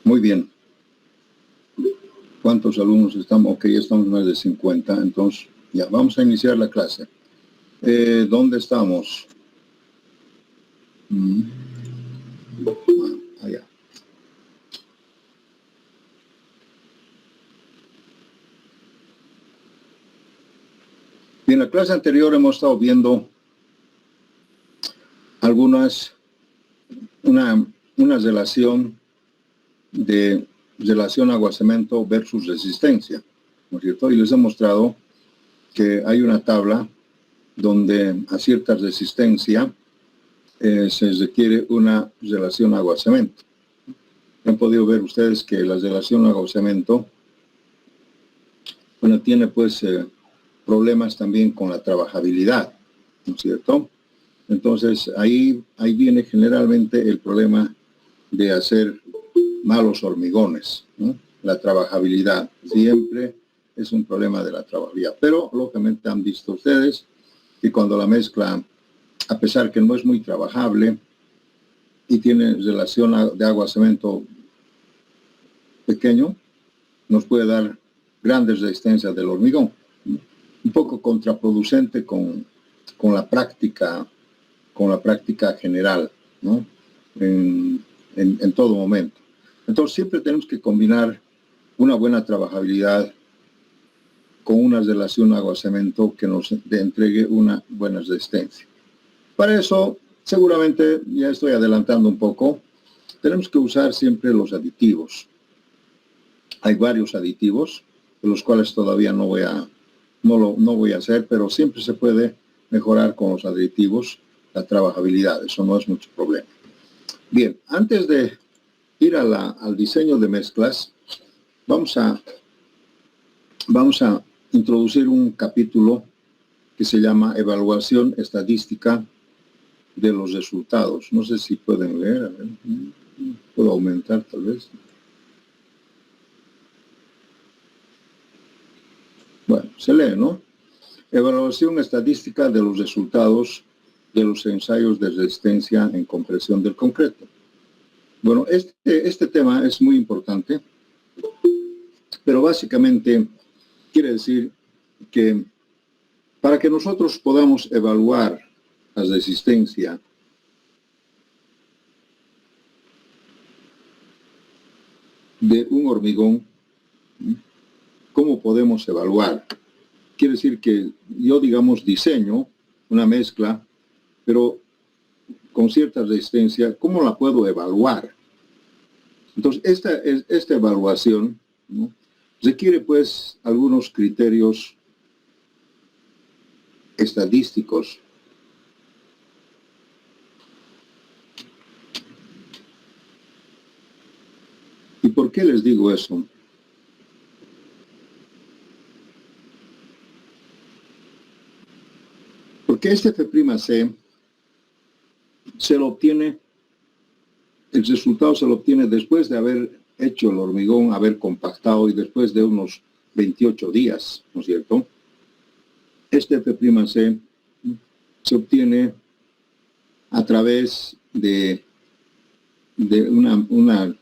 Muy bien. ¿Cuántos alumnos estamos? Ok, ya estamos más de 50. Entonces, ya, vamos a iniciar la clase. ¿Dónde estamos? Allá. En la clase anterior hemos estado viendo una relación de relación agua-cemento versus resistencia, ¿no es cierto? Y les he mostrado que hay una tabla donde a cierta resistencia se requiere una relación agua-cemento. Han podido ver ustedes que la relación agua-cemento, bueno, tiene pues problemas también con la trabajabilidad, ¿no es cierto? Entonces ahí viene generalmente el problema de hacer malos hormigones, ¿no? La trabajabilidad siempre es un problema de la trabajabilidad, pero lógicamente han visto ustedes que cuando la mezcla, a pesar que no es muy trabajable y tiene relación de agua-cemento pequeño, nos puede dar grandes resistencias del hormigón, ¿no? Un poco contraproducente con la práctica general, ¿no? En todo momento. Entonces siempre tenemos que combinar una buena trabajabilidad con una relación agua-cemento que nos entregue una buena resistencia. Para eso, seguramente, ya estoy adelantando un poco, tenemos que usar siempre los aditivos. Hay varios aditivos, de los cuales todavía no voy a hacer, pero siempre se puede mejorar con los aditivos la trabajabilidad, eso no es mucho problema. Bien, antes de ir al diseño de mezclas, vamos a introducir un capítulo que se llama Evaluación Estadística de los Resultados. No sé si pueden leer, a ver, puedo aumentar tal vez. Bueno, se lee, ¿no? Evaluación estadística de los resultados de los ensayos de resistencia en compresión del concreto. Bueno, este tema es muy importante, pero básicamente quiere decir que para que nosotros podamos evaluar la resistencia de un hormigón, ¿cómo podemos evaluar? Quiere decir que yo, digamos, diseño una mezcla, pero con cierta resistencia, ¿cómo la puedo evaluar? Entonces, esta evaluación, ¿no?, requiere pues algunos criterios estadísticos. ¿Y por qué les digo eso? Porque este F'C se lo obtiene, el resultado se lo obtiene después de haber hecho el hormigón, haber compactado y después de unos 28 días, ¿no es cierto? Este F'C se obtiene a través de una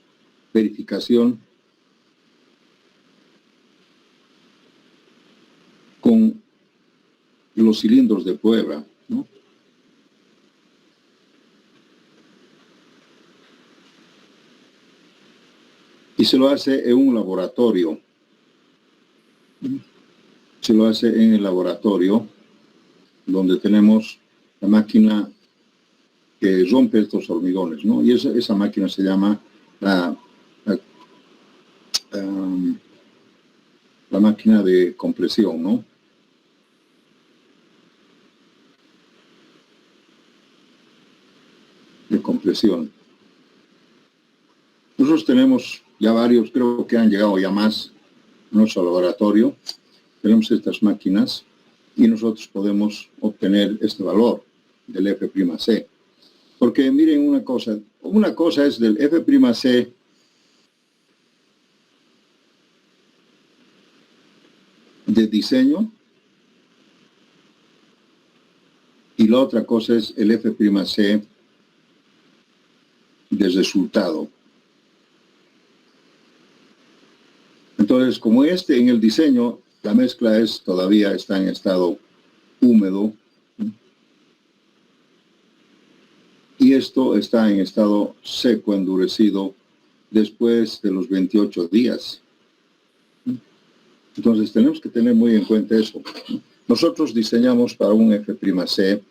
verificación con los cilindros de prueba, ¿no? Y se lo hace en un laboratorio. Se lo hace en el laboratorio, donde tenemos la máquina que rompe estos hormigones, ¿no? Y esa máquina se llama la máquina de compresión, ¿no? De compresión. Nosotros tenemos ya varios, creo que han llegado ya más a nuestro laboratorio. Tenemos estas máquinas y nosotros podemos obtener este valor del F'C. Porque miren una cosa es del F'C de diseño y la otra cosa es el F'C de resultado. Entonces, como en el diseño, la mezcla todavía está en estado húmedo, y esto está en estado seco, endurecido, después de los 28 días. Entonces tenemos que tener muy en cuenta eso. Nosotros diseñamos para un F''C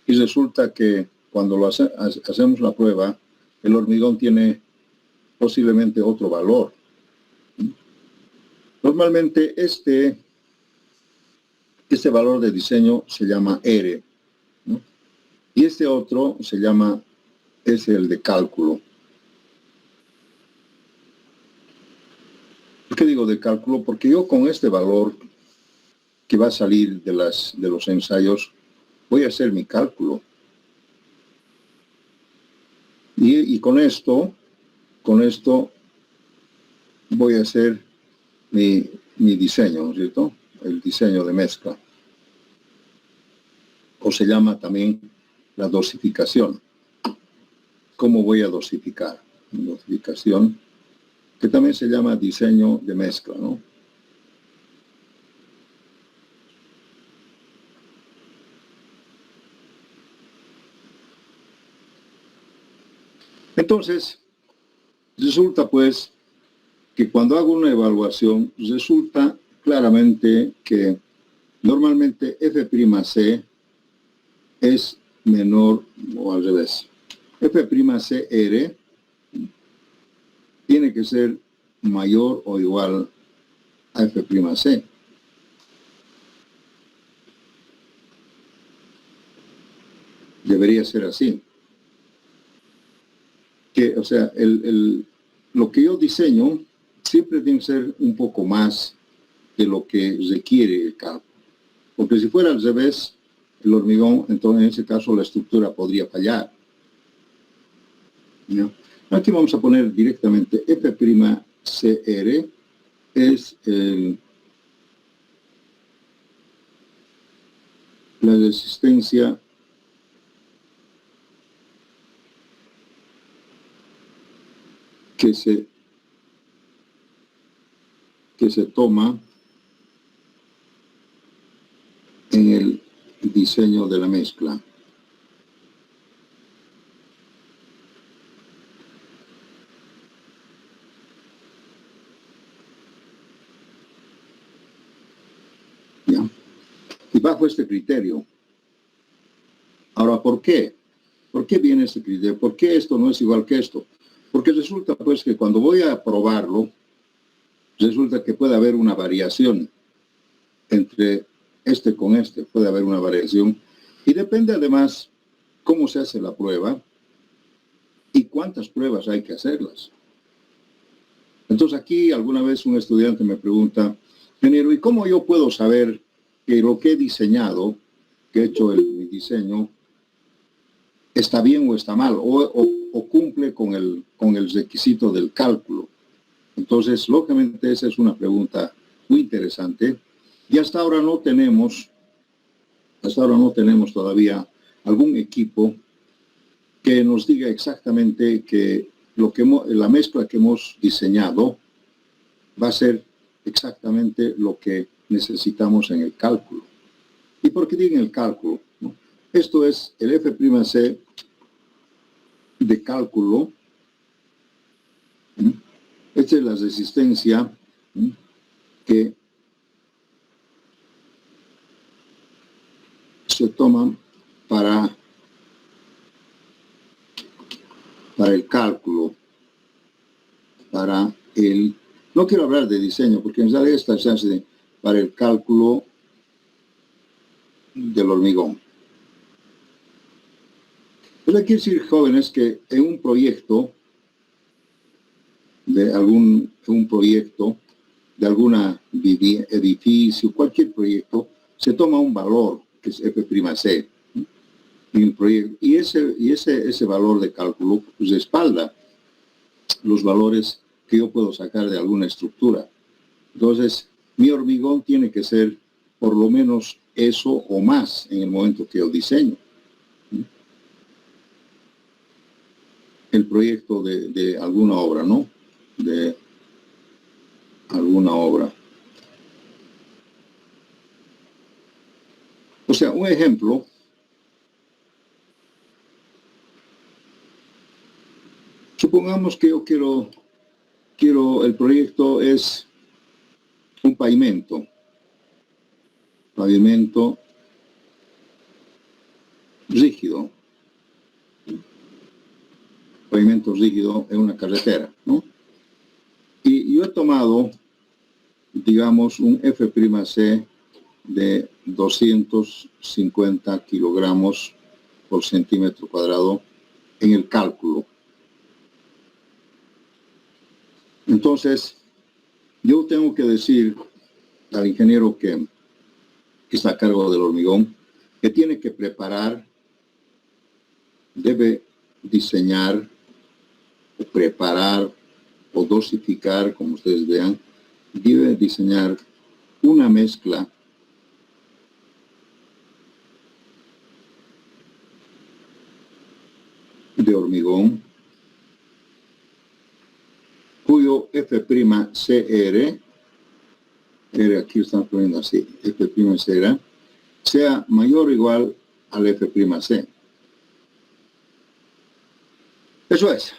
y resulta que cuando hacemos la prueba, el hormigón tiene posiblemente otro valor. Normalmente este valor de diseño se llama R, ¿no? Y este otro es el de cálculo. ¿Por qué digo de cálculo? Porque yo con este valor que va a salir de los ensayos, voy a hacer mi cálculo. Y con esto voy a hacer mi diseño, ¿no es cierto? El diseño de mezcla. O se llama también la dosificación. ¿Cómo voy a dosificar? Dosificación, que también se llama diseño de mezcla, ¿no? Entonces, resulta pues que cuando hago una evaluación, resulta claramente que normalmente F'C es menor, o al revés, F'Cr tiene que ser mayor o igual a F'C. Debería ser así. O sea, lo que yo diseño siempre tiene que ser un poco más de lo que requiere el cálculo. Porque si fuera al revés, el hormigón, entonces en ese caso la estructura podría fallar. ¿No? Aquí vamos a poner directamente F'Cr es la resistencia que se toma en el diseño de la mezcla. ¿Ya? Y bajo este criterio. Ahora, ¿por qué? ¿Por qué viene este criterio? ¿Por qué esto no es igual que esto? Porque resulta pues que cuando voy a probarlo, resulta que puede haber una variación entre este con este, puede haber una variación. Y depende además cómo se hace la prueba y cuántas pruebas hay que hacerlas. Entonces aquí alguna vez un estudiante me pregunta, ingeniero, ¿y cómo yo puedo saber que lo que he diseñado, que he hecho mi diseño, está bien o está mal, o cumple con el requisito del cálculo? Entonces, lógicamente, esa es una pregunta muy interesante. Y hasta ahora no tenemos todavía algún equipo que nos diga exactamente que la mezcla que hemos diseñado va a ser exactamente lo que necesitamos en el cálculo. ¿Y por qué digo en el cálculo? ¿No? Esto es el F'C de cálculo. Esta es la resistencia que se toma para el cálculo, no quiero hablar de diseño, porque en realidad esta se hace para el cálculo del hormigón. Pero hay que decir, jóvenes, que en un proyecto de algún edificio, cualquier proyecto, se toma un valor que es F'C en el proyecto, y ese valor de cálculo pues, respalda los valores que yo puedo sacar de alguna estructura. Entonces, mi hormigón tiene que ser por lo menos eso o más en el momento que yo diseño el proyecto de alguna obra, ¿no? alguna obra. O sea, un ejemplo, supongamos que yo quiero, el proyecto es un pavimento rígido, en una carretera, ¿no? Y yo he tomado, digamos, un F'C de 250 kilogramos por centímetro cuadrado en el cálculo. Entonces, yo tengo que decir al ingeniero que está a cargo del hormigón, que tiene que preparar, debe diseñar, o preparar, o dosificar, como ustedes vean, debe diseñar una mezcla de hormigón cuyo F'Cr, aquí están poniendo así, F'Cr, sea mayor o igual al F'C. Eso es.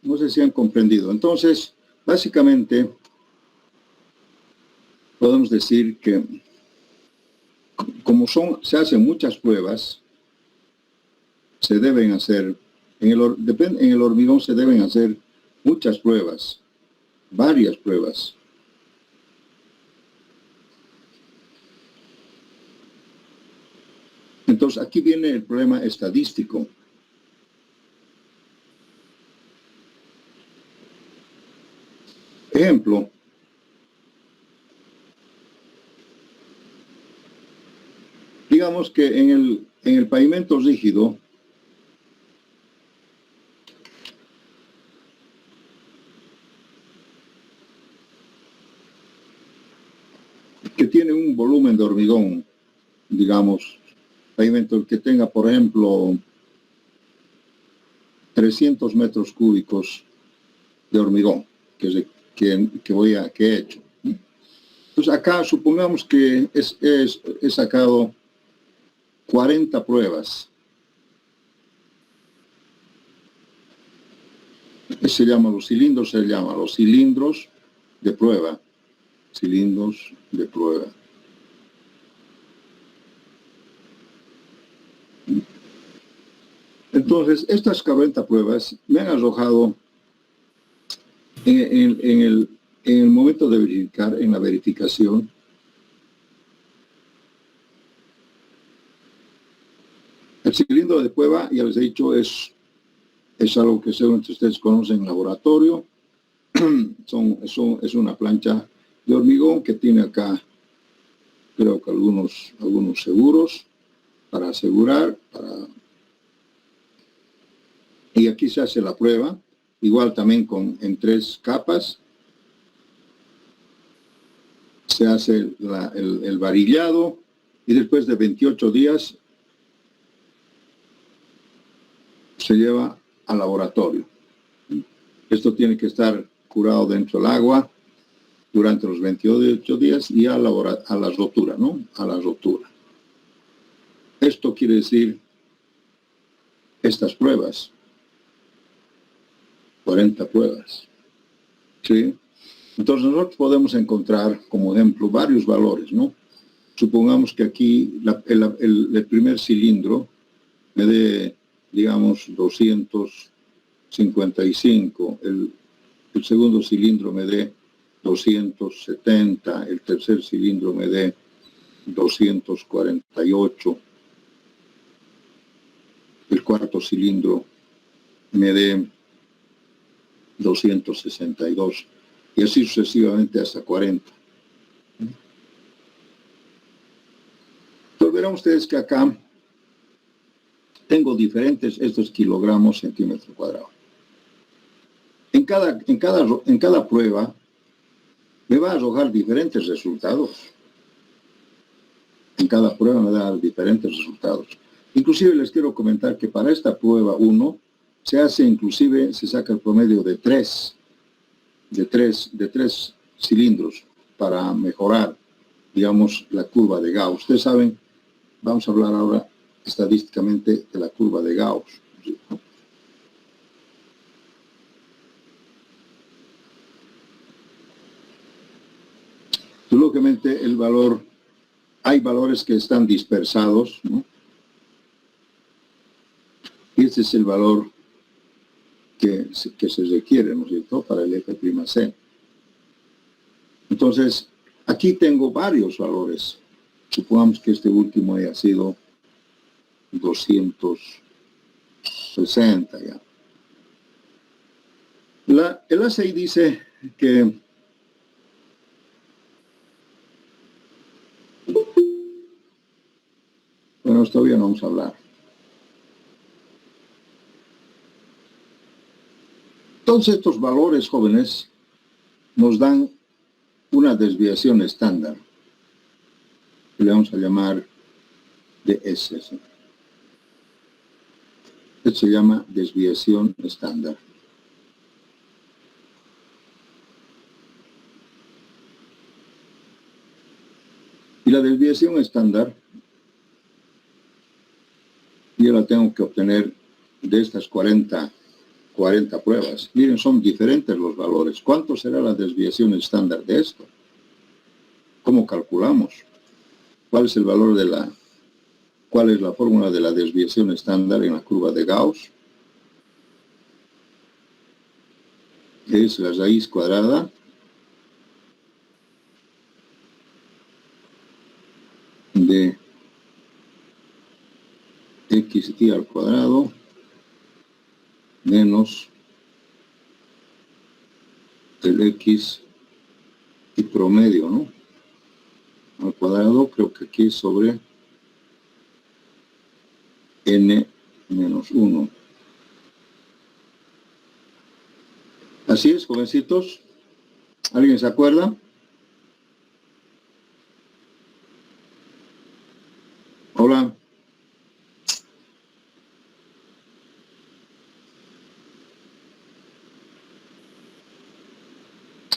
No sé si han comprendido. Entonces, básicamente, podemos decir que como se hacen muchas pruebas, se deben hacer, en el hormigón se deben hacer muchas pruebas, varias pruebas. Entonces, aquí viene el problema estadístico. Ejemplo, digamos que en el pavimento rígido, que tiene un volumen de hormigón, digamos, pavimento que tenga, por ejemplo, 300 metros cúbicos de hormigón que he hecho. Entonces acá supongamos que he sacado 40 pruebas. Se llaman los cilindros de prueba. Cilindros de prueba. Entonces, estas 40 pruebas me han arrojado en el momento de verificar, en la verificación, el cilindro de prueba, ya les he dicho, es algo que según ustedes conocen en laboratorio. Es una plancha de hormigón que tiene acá, creo que algunos seguros para asegurar, y aquí se hace la prueba, igual también en 3 capas. Se hace el varillado y después de 28 días se lleva al laboratorio. Esto tiene que estar curado dentro del agua durante los 28 días y a la rotura, ¿no? A la rotura. Esto quiere decir estas pruebas. 40 pruebas. ¿Sí? Entonces nosotros podemos encontrar como ejemplo varios valores, ¿no? Supongamos que aquí el primer cilindro me dé, digamos, 255, el segundo cilindro me dé 270, el tercer cilindro me dé 248, el cuarto cilindro me dé 262 y así sucesivamente hasta 40. Entonces verán ustedes que acá tengo diferentes estos kilogramos centímetro cuadrado. En cada prueba me va a arrojar diferentes resultados. En cada prueba me da diferentes resultados. Inclusive les quiero comentar que para esta prueba 1 se saca el promedio de 3 cilindros para mejorar, digamos, la curva de Gauss. Ustedes saben, vamos a hablar ahora estadísticamente de la curva de Gauss. Lógicamente el valor, hay valores que están dispersados, ¿no? Y este es el valor que se requiere, ¿no es cierto?, para el F'(C). Entonces, aquí tengo varios valores. Supongamos que este último haya sido 260 ya. El ACI dice que bueno, todavía no vamos a hablar. Todos estos valores, jóvenes, nos dan una desviación estándar, que le vamos a llamar DS. Esto se llama desviación estándar. Y la desviación estándar, yo la tengo que obtener de estas 40 pruebas. Miren, son diferentes los valores. ¿Cuánto será la desviación estándar de esto? ¿Cómo calculamos? ¿Cuál es el valor de cuál es la fórmula de la desviación estándar en la curva de Gauss? Es la raíz cuadrada de xy al cuadrado menos el x y promedio, ¿no? Al cuadrado, creo que aquí es sobre n menos 1. Así es, jovencitos. ¿Alguien se acuerda? Hola.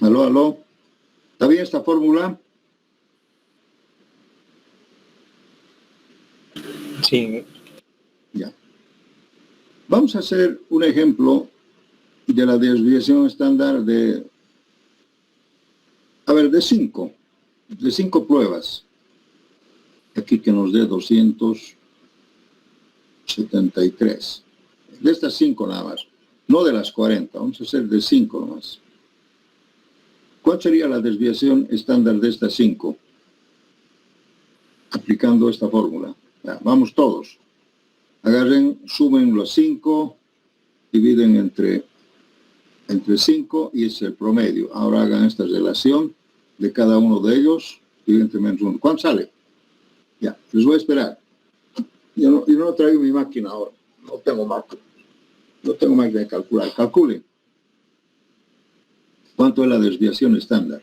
Aló, aló. ¿Está bien esta fórmula? Sí. Ya. Vamos a hacer un ejemplo de la desviación estándar de 5 pruebas. Aquí que nos dé 273. De estas 5 nada más. No de las 40. Vamos a hacer de 5 nomás. ¿Cuál sería la desviación estándar de estas 5? Aplicando esta fórmula. Ya, vamos todos. Agarren, sumen los 5, dividen entre 5 y es el promedio. Ahora hagan esta relación de cada uno de ellos, dividen entre menos 1. ¿Cuánto sale? Ya, les voy a esperar. Yo no traigo mi máquina ahora. No tengo máquina. No tengo máquina de calcular. Calculen. ¿Cuánto es la desviación estándar?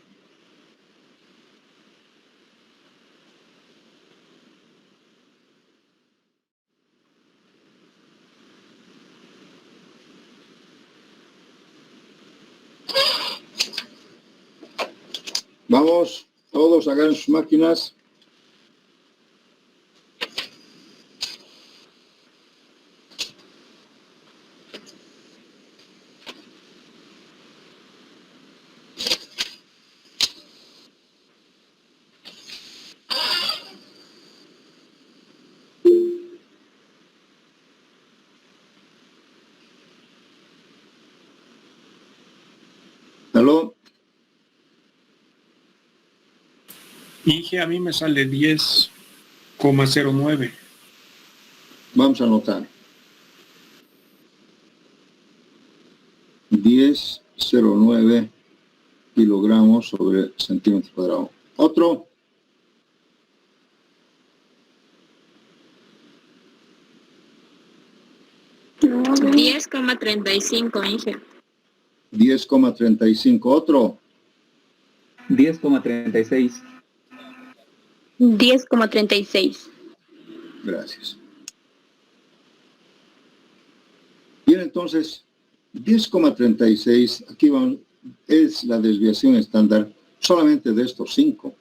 Vamos, todos hagan sus máquinas. ¿Aló? Inge, a mí me sale 10,09. Vamos a anotar. 10,09 kilogramos sobre centímetro cuadrado. Otro. No, 10,35, Inge. 10,35. Otro. 10,36. 10,36. Gracias. Bien, entonces, 10,36, aquí es la desviación estándar solamente de estos 5.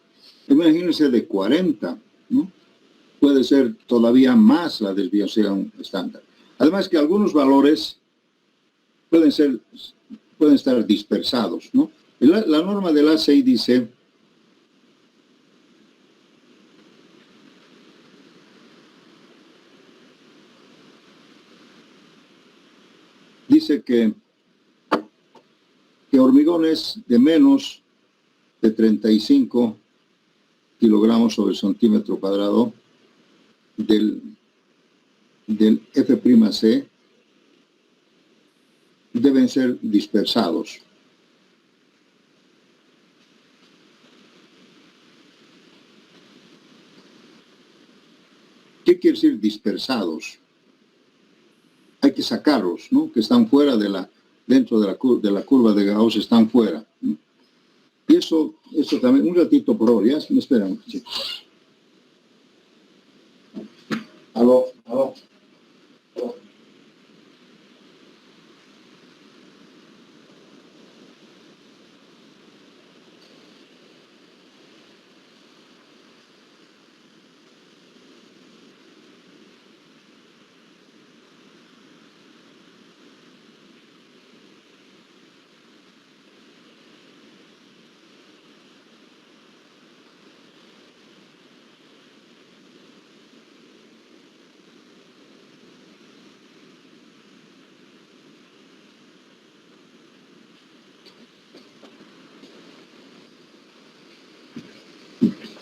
Imagínense de 40, ¿no? Puede ser todavía más la desviación estándar. Además que algunos valores pueden estar dispersados, ¿no? La norma del A6 dice que hormigones de menos de 35 kilogramos sobre centímetro cuadrado del F'C deben ser dispersados. ¿Qué quiere decir dispersados? Hay que sacarlos, ¿no? Que están fuera dentro de la curva de Gauss, están fuera. Y eso también, un ratito por favor, ya me esperan. Sí. Aló.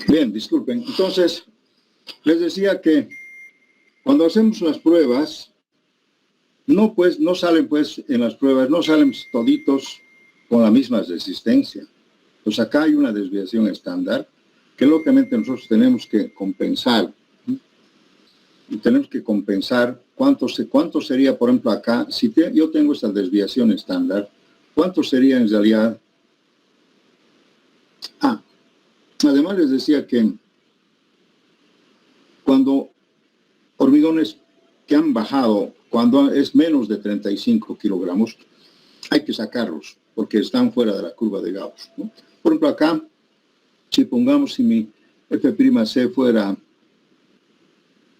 Bien, disculpen. Entonces, les decía que cuando hacemos las pruebas, no salen en las pruebas, no salen toditos con la misma resistencia. Pues acá hay una desviación estándar que lógicamente nosotros tenemos que compensar. Y tenemos que compensar cuánto sería, por ejemplo, acá, si yo tengo esta desviación estándar, ¿cuánto sería en realidad? Además les decía que cuando hormigones que han bajado, cuando es menos de 35 kilogramos, hay que sacarlos, porque están fuera de la curva de Gauss, ¿no? Por ejemplo, acá, si pongamos si mi F'C fuera,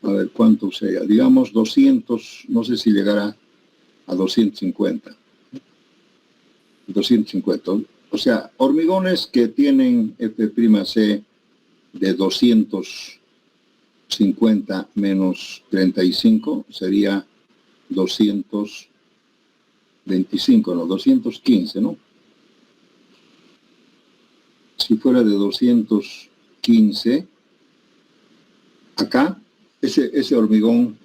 a ver cuánto sea, digamos 200, no sé si llegará a 250. 250. O sea, hormigones que tienen F'C de 250 menos 35 sería 225, no, 215, ¿no? Si fuera de 215, acá, ese hormigón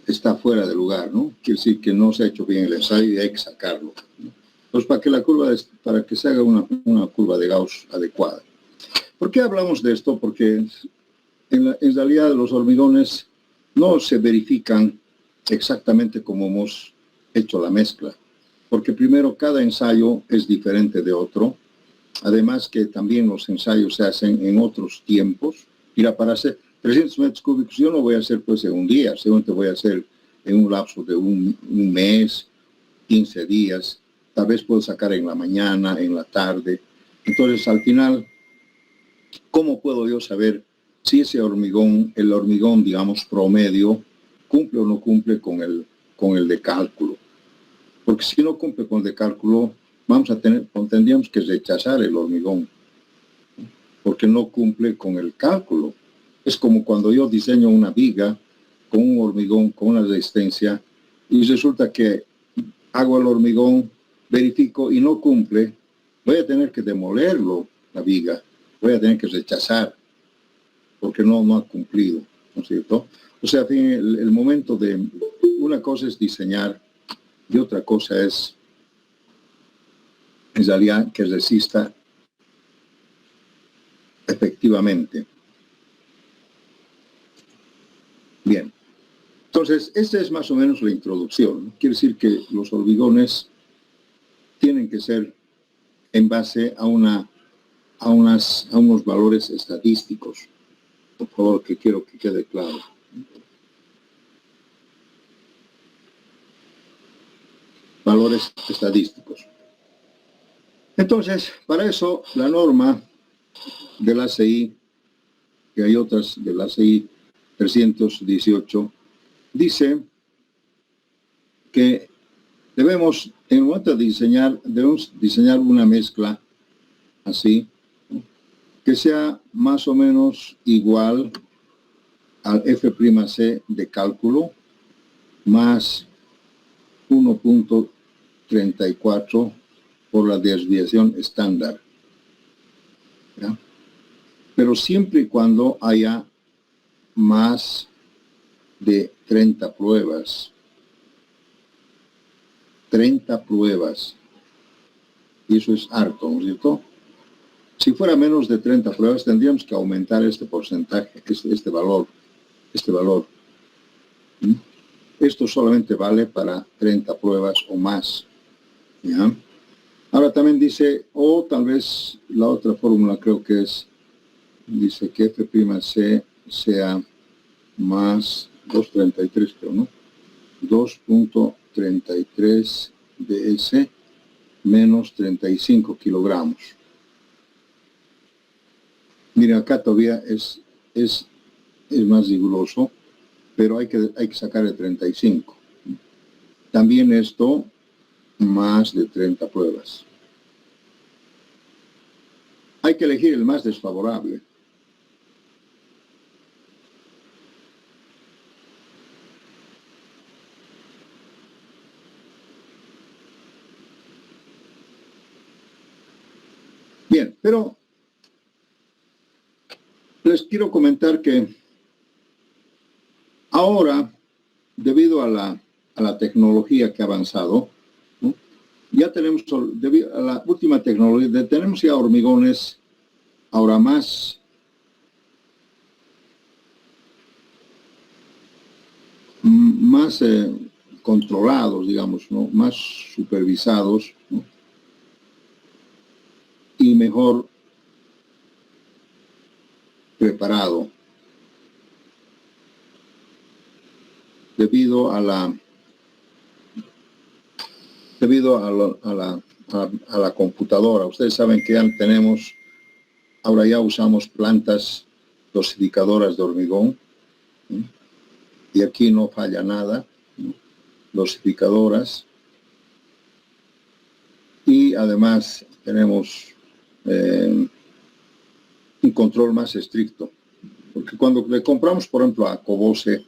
está fuera de lugar, ¿no? Quiere decir que no se ha hecho bien el ensayo y hay que sacarlo, ¿no? Entonces, para que se haga una curva de Gauss adecuada. ¿Por qué hablamos de esto? Porque en realidad los hormigones no se verifican exactamente como hemos hecho la mezcla. Porque primero, cada ensayo es diferente de otro. Además que también los ensayos se hacen en otros tiempos. Mira, para hacer 300 metros cúbicos yo no voy a hacer pues en un día, seguramente voy a hacer en un lapso de un mes, 15 días. Tal vez puedo sacar en la mañana, en la tarde. Entonces, al final, ¿cómo puedo yo saber si ese hormigón, el hormigón, digamos, promedio, cumple o no cumple con el de cálculo? Porque si no cumple con el de cálculo, tendríamos que rechazar el hormigón, porque no cumple con el cálculo. Es como cuando yo diseño una viga con un hormigón, con una resistencia, y resulta que hago el hormigón, verifico y no cumple, voy a tener que demolerlo, la viga, voy a tener que rechazar, porque no ha cumplido, ¿no es cierto? O sea, el momento de, una cosa es diseñar y otra cosa es, en realidad, que resista efectivamente. Bien, entonces, esta es más o menos la introducción. Quiere decir que los hormigones tienen que ser en base a unos valores estadísticos. Por favor, que quiero que quede claro. Valores estadísticos. Entonces, para eso, la norma de la ACI, que hay otras de la ACI 318, dice que debemos, en el momento de diseñar, debemos diseñar una mezcla así, ¿no?, que sea más o menos igual al F'C de cálculo más 1.34 por la desviación estándar, ¿ya? Pero siempre y cuando haya más de 30 pruebas. 30 pruebas. Y eso es harto, ¿no es cierto? Si fuera menos de 30 pruebas, tendríamos que aumentar este porcentaje, este valor. ¿Mm? Esto solamente vale para 30 pruebas o más, ¿ya? Ahora también dice, o tal vez la otra fórmula creo que es, dice que F'C sea más 2.33, creo, ¿no? 2.33 ds menos 35 kilogramos. Mira, acá todavía es más riguroso, pero hay que sacar el 35. También esto, más de 30 pruebas. Hay que elegir el más desfavorable. Bien, pero les quiero comentar que ahora, debido a la tecnología que ha avanzado, ¿no?, ya tenemos, debido a la última tecnología, tenemos ya hormigones ahora más controlados, digamos, ¿no?, más supervisados, ¿no?, y mejor preparado debido a la computadora. Ustedes saben que ya tenemos, ahora ya usamos plantas dosificadoras de hormigón, ¿no?, y aquí no falla nada, ¿no?, dosificadoras, y además tenemos un control más estricto, porque cuando le compramos, por ejemplo, a Cobose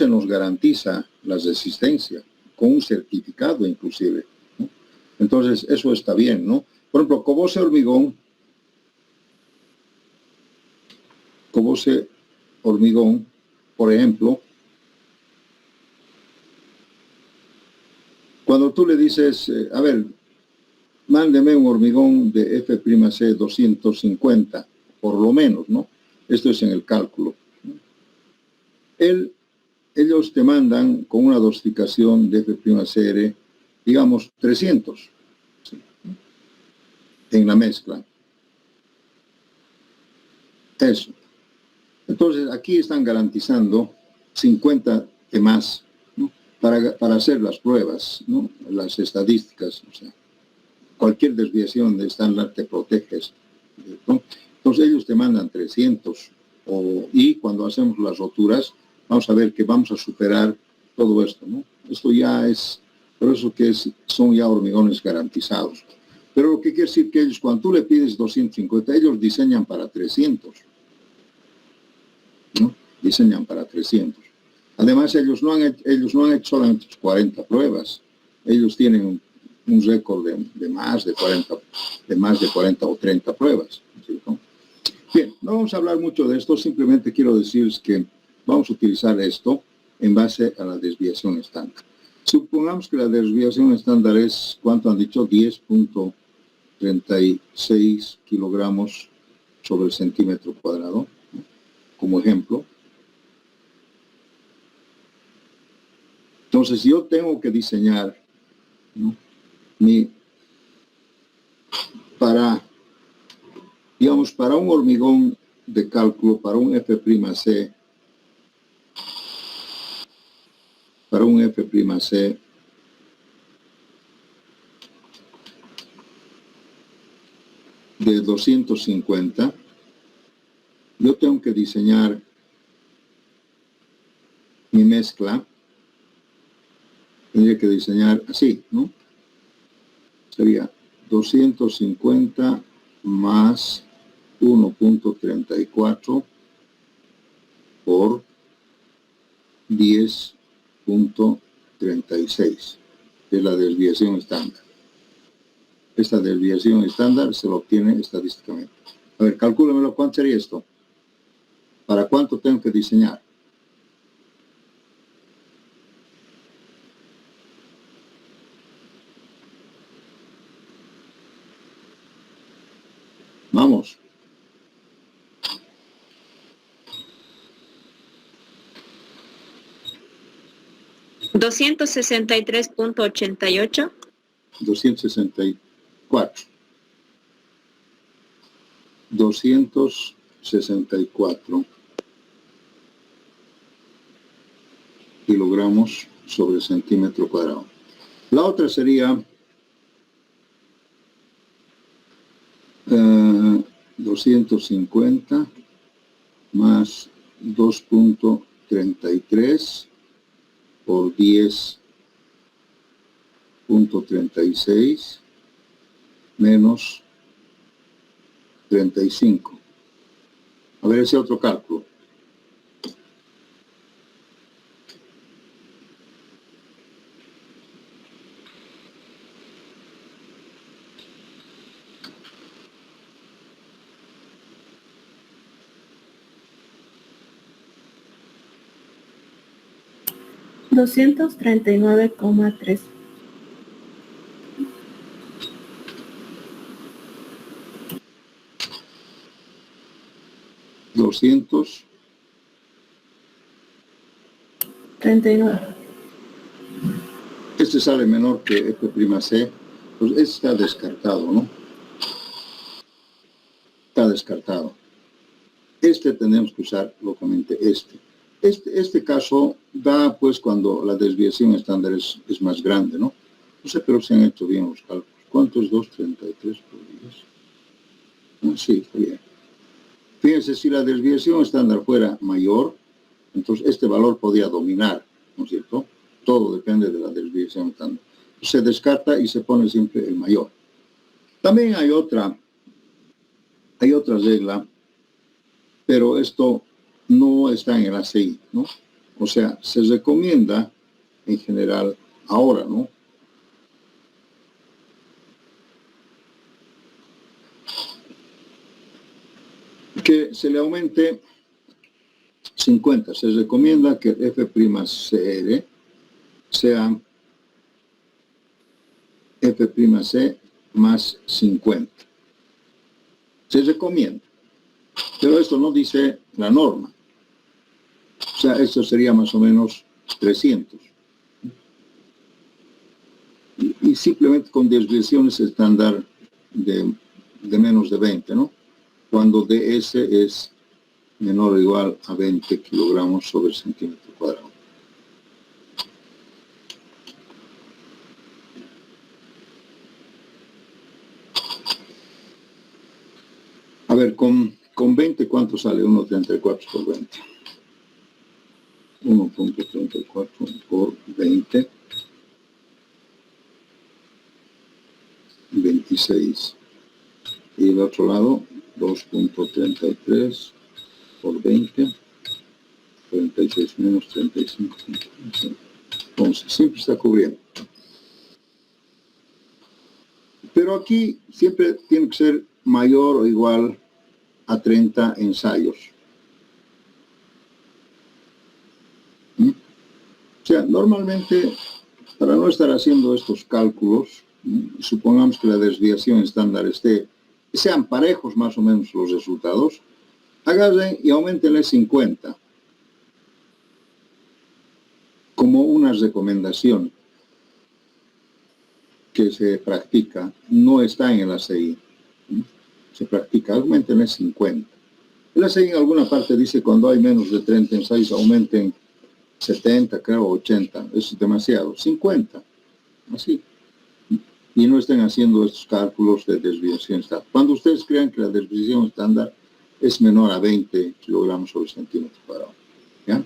nos garantiza la resistencia con un certificado inclusive, ¿no? Entonces eso está bien, ¿no? Por ejemplo, Cobose hormigón, por ejemplo, cuando tú le dices, a ver, mándeme un hormigón de F'C 250, por lo menos, ¿no? Esto es en el cálculo. Ellos te mandan con una dosificación de F'Cr, digamos, 300, ¿sí?, en la mezcla. Eso. Entonces, aquí están garantizando 50 de más, ¿no?, para hacer las pruebas, ¿no?, las estadísticas, o sea, cualquier desviación de estándar te proteges, ¿no? Entonces ellos te mandan 300, y cuando hacemos las roturas, vamos a ver que vamos a superar todo esto, ¿no? Esto ya es, por eso que son ya hormigones garantizados. Pero lo que quiere decir que ellos, cuando tú le pides 250, ellos diseñan para 300, ¿no? Diseñan para 300. Además, ellos no han hecho solamente 40 pruebas. Ellos tienen un récord de más de 40 o 30 pruebas, ¿cierto? Bien, no vamos a hablar mucho de esto, simplemente quiero decirles que vamos a utilizar esto en base a la desviación estándar. Supongamos que la desviación estándar es, ¿cuánto han dicho? 10.36 kilogramos sobre el centímetro cuadrado, ¿no?, como ejemplo. Entonces yo tengo que diseñar, ¿no?, para un hormigón de cálculo, para un F'C, de 250, yo tengo que diseñar mi mezcla. Tendría que diseñar así, ¿no? Sería 250 más 1.34 por 10.36, que es la desviación estándar. Esta desviación estándar se lo obtiene estadísticamente. A ver, calcúlamelo, ¿cuánto sería esto? ¿Para cuánto tengo que diseñar? Vamos. $263.88. 264. 264 kilogramos sobre centímetro cuadrado. La otra sería 250 más 2.33 por 10.36 menos 35. A ver ese otro cálculo. $239,3. 239. Este sale menor que F', pues este está descartado, ¿no? Está descartado. Este tenemos que usar localmente Este caso da pues cuando la desviación estándar es más grande, ¿no? No sé, pero se han hecho bien los cálculos. ¿Cuánto es 233 por 10? Sí, está bien. Fíjense, si la desviación estándar fuera mayor, entonces este valor podía dominar, ¿no es cierto? Todo depende de la desviación estándar. Se descarta y se pone siempre el mayor. También hay otra regla, pero esto no está en el ACI, ¿no? O sea, se recomienda en general ahora, ¿no? Que se le aumente 50. Se recomienda que el F'Cr sea F'C más 50. Se recomienda. Pero esto no dice la norma. O sea, esto sería más o menos 300. Y simplemente con desviaciones estándar de menos de 20, ¿no? Cuando ds es menor o igual a 20 kilogramos sobre centímetro cuadrado. A ver, con 20, ¿cuánto sale? 1.34 por 20. 1.34 por 20. 26. Y el otro lado, 2.33 por 20. 46 menos 35. Entonces, siempre está cubriendo. Pero aquí siempre tiene que ser mayor o igual a 30 ensayos. O sea, normalmente, para no estar haciendo estos cálculos, supongamos que la desviación estándar sean parejos más o menos los resultados, agarren y aumentenle 50 como una recomendación que se practica, no está en el ACI, se practica, aumentenle 50. El ACI en alguna parte dice cuando hay menos de 30 ensayos aumenten 70, creo, 80, eso es demasiado, 50, así. y no estén haciendo estos cálculos de desviación estándar. Cuando ustedes crean que la desviación estándar es menor a 20 kilogramos sobre centímetro cuadrado, ¿ya?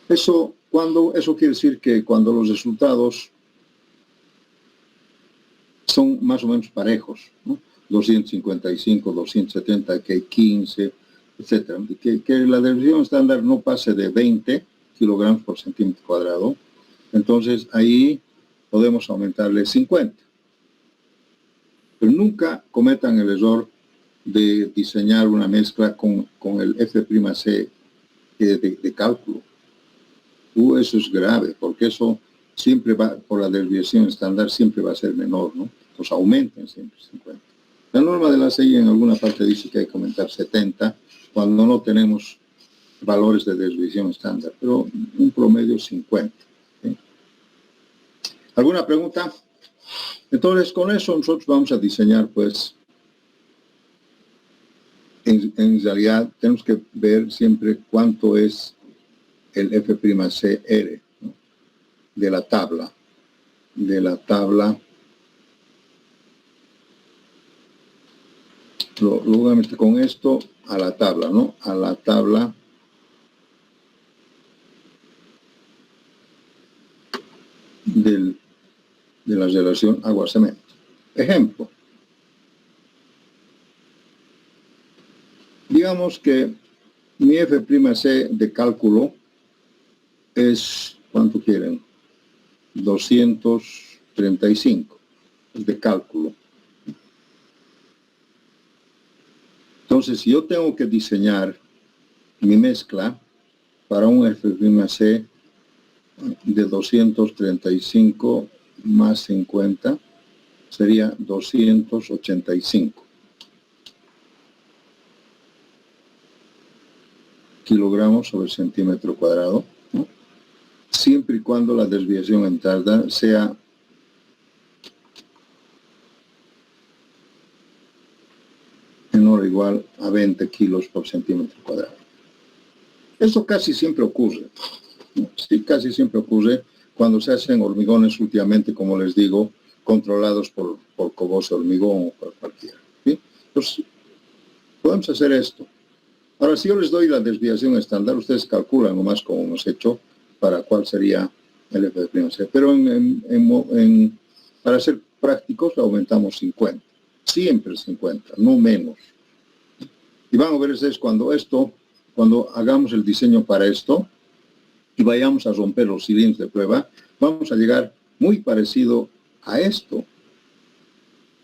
Eso quiere decir que cuando los resultados son más o menos parejos, ¿no? 255, 270, que hay 15, etcétera. Que la desviación estándar no pase de 20 kilogramos por centímetro cuadrado, entonces ahí podemos aumentarle 50. Pero nunca cometan el error de diseñar una mezcla con el F'C de cálculo. Eso es grave, porque eso siempre va, por la desviación estándar, siempre va a ser menor, ¿no? Pues aumenten siempre 50. La norma de la CI en alguna parte dice que hay que aumentar 70 cuando no tenemos valores de desviación estándar, pero un promedio 50. ¿Sí? ¿Alguna pregunta? Entonces, con eso nosotros vamos a diseñar, pues, en realidad tenemos que ver siempre cuánto es el F'Cr, ¿no? de la tabla. Luego con esto a la tabla, ¿no? A la tabla de la relación agua-cemento. Ejemplo. Digamos que mi F'C de cálculo es, ¿cuánto quieren? 235 de cálculo. Entonces, si yo tengo que diseñar mi mezcla para un F'C de 235 más 50, sería 285 kilogramos sobre centímetro cuadrado, ¿no? Siempre y cuando la desviación estándar sea menor o igual a 20 kilos por centímetro cuadrado. Esto casi siempre ocurre, ¿no? Sí, casi siempre ocurre cuando se hacen hormigones últimamente, como les digo, controlados por Cobos de hormigón o por cualquiera, ¿sí? Entonces, podemos hacer esto. Ahora, si yo les doy la desviación estándar, ustedes calculan nomás como hemos hecho para cuál sería el F'C. Pero para ser prácticos, lo aumentamos 50. Siempre 50, no menos. Y van a ver ustedes cuando hagamos el diseño para esto y vayamos a romper los cilindros de prueba, vamos a llegar muy parecido a esto.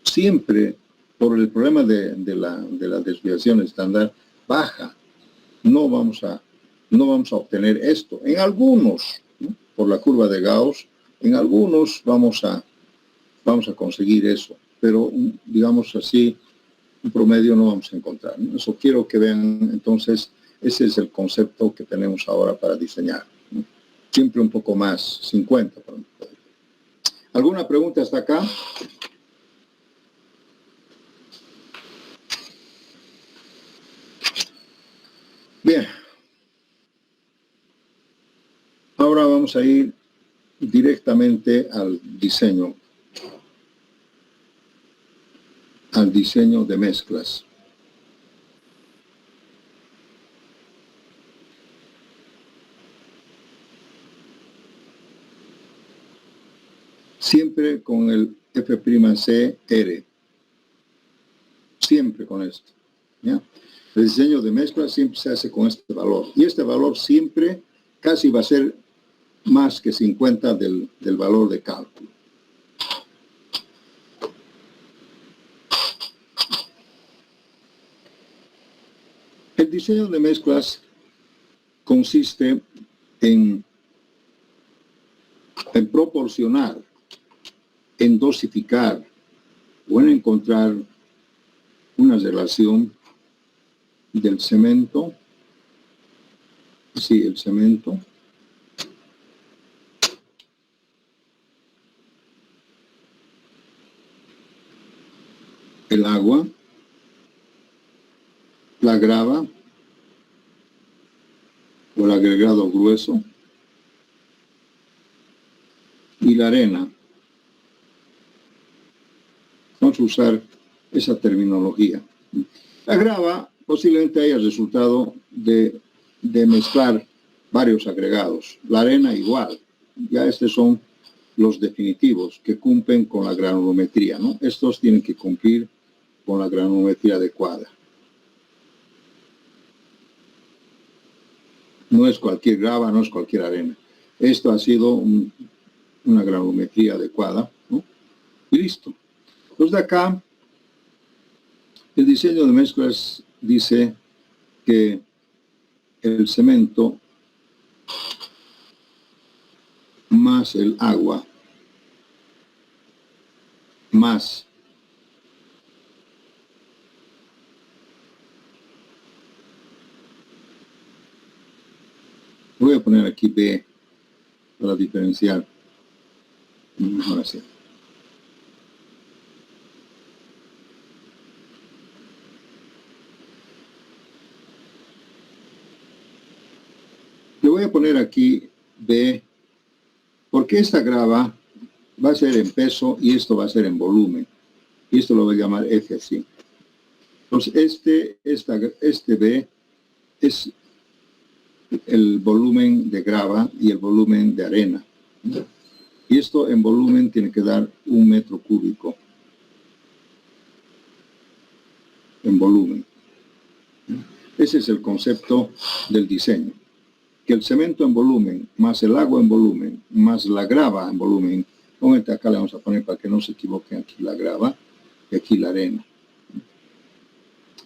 Siempre, por el problema de la desviación estándar, baja. No vamos a obtener esto. En algunos, ¿no? Por la curva de Gauss, en algunos vamos a conseguir eso. Pero, digamos así, un promedio no vamos a encontrar, ¿no? Eso quiero que vean. Entonces, ese es el concepto que tenemos ahora para diseñar, ¿no? Siempre un poco más, 50. ¿Alguna pregunta hasta acá? Bien. Ahora vamos a ir directamente al diseño de mezclas. Siempre con el F'Cr. Siempre con esto, ¿ya? El diseño de mezclas siempre se hace con este valor. Y este valor siempre casi va a ser más que 50 del valor de cálculo. El diseño de mezclas consiste en proporcionar, en dosificar o en encontrar una relación del cemento, el cemento, el agua, la grava o el agregado grueso y la arena. vamos a usar esa terminología. La grava posiblemente haya resultado de mezclar varios agregados. La arena igual. Ya estos son los definitivos que cumplen con la granulometría, ¿no? Estos tienen que cumplir con la granulometría adecuada. No es cualquier grava, no es cualquier arena. Esto ha sido una granulometría adecuada, ¿no? Y listo. Pues de acá, el diseño de mezclas dice que el cemento más el agua más voy a poner aquí B para diferenciar. Ahora sí. Le voy a poner aquí B porque esta grava va a ser en peso y esto va a ser en volumen. Y esto lo voy a llamar F así. Entonces este B es el volumen de grava y el volumen de arena. Y esto en volumen tiene que dar 1 metro cúbico. En volumen. Ese es el concepto del diseño. Que el cemento en volumen, más el agua en volumen, más la grava en volumen. Con este acá le vamos a poner para que no se equivoquen aquí la grava y aquí la arena.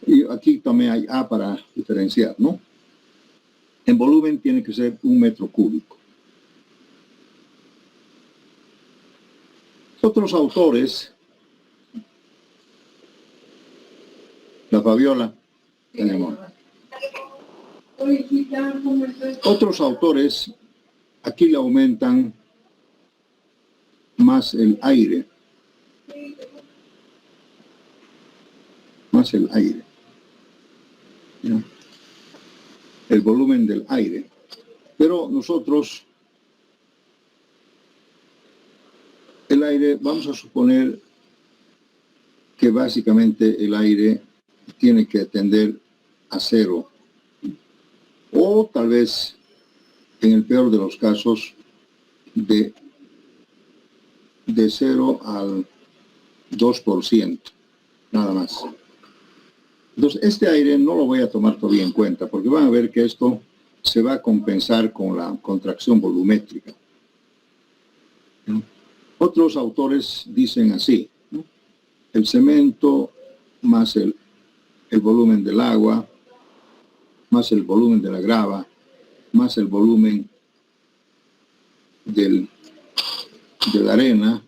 Y aquí también hay A para diferenciar, ¿no? En volumen tiene que ser 1 metro cúbico. Otros autores, la Fabiola, tenemos. Otros autores aquí le aumentan más el aire. Más el aire. ¿Ya? El volumen del aire. Pero nosotros, el aire, vamos a suponer que básicamente el aire tiene que tender a 0. O tal vez, en el peor de los casos, de 0 al 2%, nada más. Entonces, este aire no lo voy a tomar todavía en cuenta, porque van a ver que esto se va a compensar con la contracción volumétrica. ¿No? Otros autores dicen así, ¿no? El cemento más el volumen del agua, más el volumen de la grava, más el volumen de la arena,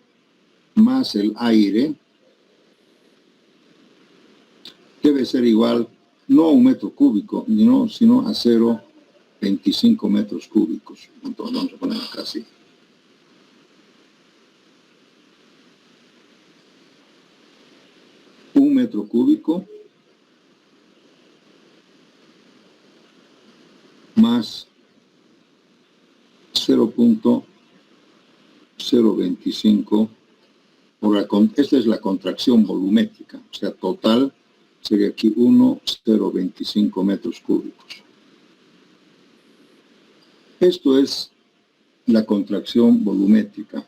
más el aire, debe ser igual, no a 1 metro cúbico, sino a 0,25 metros cúbicos. Entonces vamos a poner acá así. Un metro cúbico más 0,025. Esta es la contracción volumétrica, o sea, total sería aquí 1,025 metros cúbicos. Esto es la contracción volumétrica.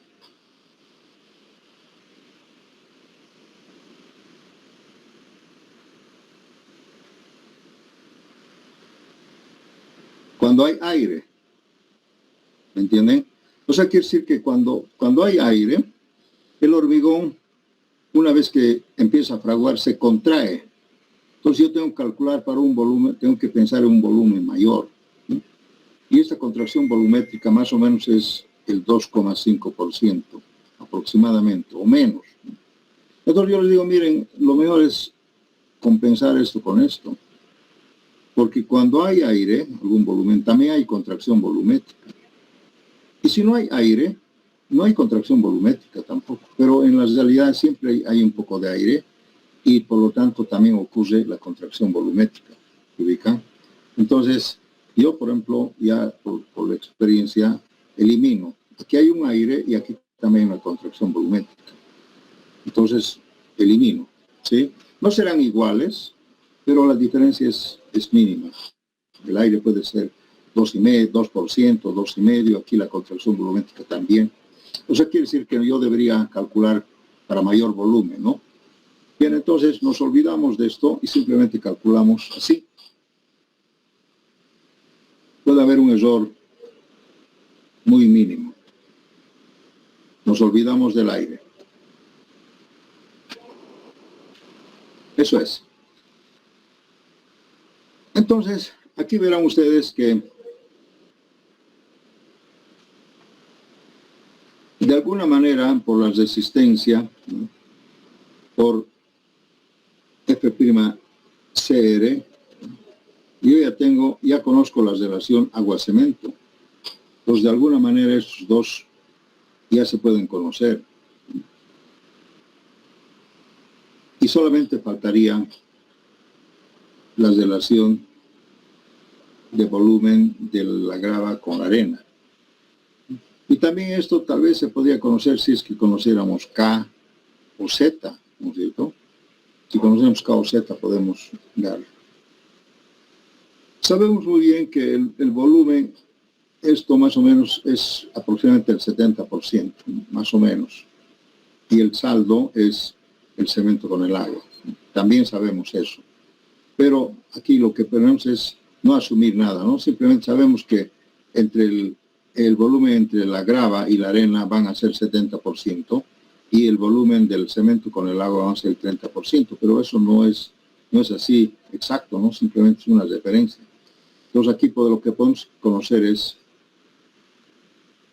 Cuando hay aire, ¿me entienden? O sea, quiere decir que cuando hay aire, el hormigón, una vez que empieza a fraguar, se contrae. Entonces yo tengo que calcular para un volumen, tengo que pensar en un volumen mayor, ¿no? Y esta contracción volumétrica más o menos es el 2,5% aproximadamente, o menos, ¿no? Entonces yo les digo, miren, lo mejor es compensar esto con esto. Porque cuando hay aire, algún volumen, también hay contracción volumétrica. Y si no hay aire, no hay contracción volumétrica tampoco. Pero en la realidad siempre hay un poco de aire y por lo tanto también ocurre la contracción volumétrica. ¿Ubican? Entonces, yo por ejemplo, ya por la experiencia, elimino. Aquí hay un aire y aquí también una contracción volumétrica. Entonces, elimino, ¿sí? No serán iguales, pero la diferencia es mínima. El aire puede ser 2,5%, 2,5%, aquí la contracción volumétrica también. O sea, quiere decir que yo debería calcular para mayor volumen, ¿no? Bien, entonces nos olvidamos de esto y simplemente calculamos así. Puede haber un error muy mínimo. Nos olvidamos del aire. Eso es. Entonces, aquí verán ustedes que de alguna manera, por la resistencia, ¿no?, por F'CR, yo ya conozco la relación agua-cemento. Pues de alguna manera estos dos ya se pueden conocer. Y solamente faltaría la relación de volumen de la grava con la arena. Y también esto tal vez se podría conocer si es que conociéramos K o Z, ¿no es cierto? Si conocemos K o Z podemos dar. Sabemos muy bien que el volumen, esto más o menos es aproximadamente el 70%, más o menos. Y el saldo es el cemento con el agua. También sabemos eso. Pero aquí lo que tenemos es no asumir nada, ¿no? Simplemente sabemos que entre el volumen entre la grava y la arena van a ser 70% y el volumen del cemento con el agua va a ser el 30%, pero eso no es así exacto, ¿no? Simplemente es una referencia. Entonces aquí lo que podemos conocer es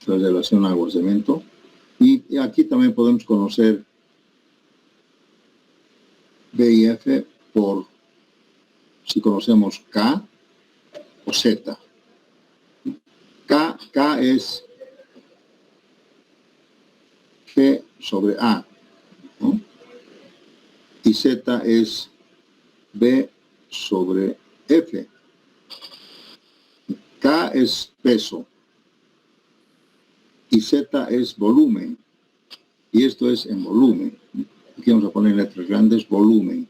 la relación agua-cemento y aquí también podemos conocer B y F por si conocemos K o Z. K es G sobre A, ¿no? Y Z es B sobre F. K es peso y Z es volumen. Y esto es en volumen. Aquí vamos a poner letras grandes, volumen.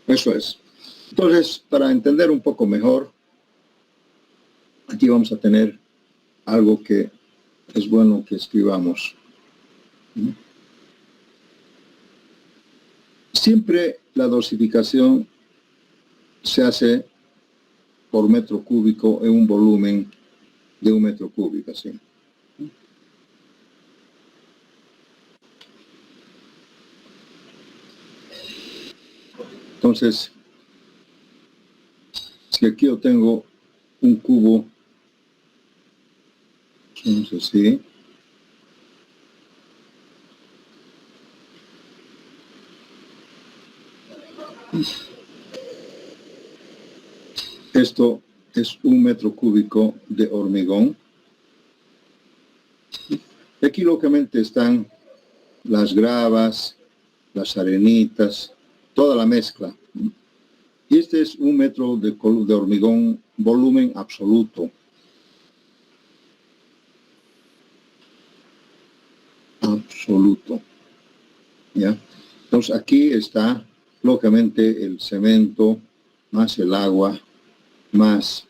Eso es. Entonces, para entender un poco mejor, aquí vamos a tener algo que es bueno que escribamos. Siempre la dosificación se hace por metro cúbico en un volumen de 1 metro cúbico, ¿sí? Entonces, si aquí yo tengo un cubo, vamos así, esto es 1 metro cúbico de hormigón. Y aquí lógicamente están las gravas, las arenitas, toda la mezcla. Y este es 1 metro de hormigón, volumen absoluto. Absoluto. ¿Ya? Entonces aquí está lógicamente el cemento, más el agua, más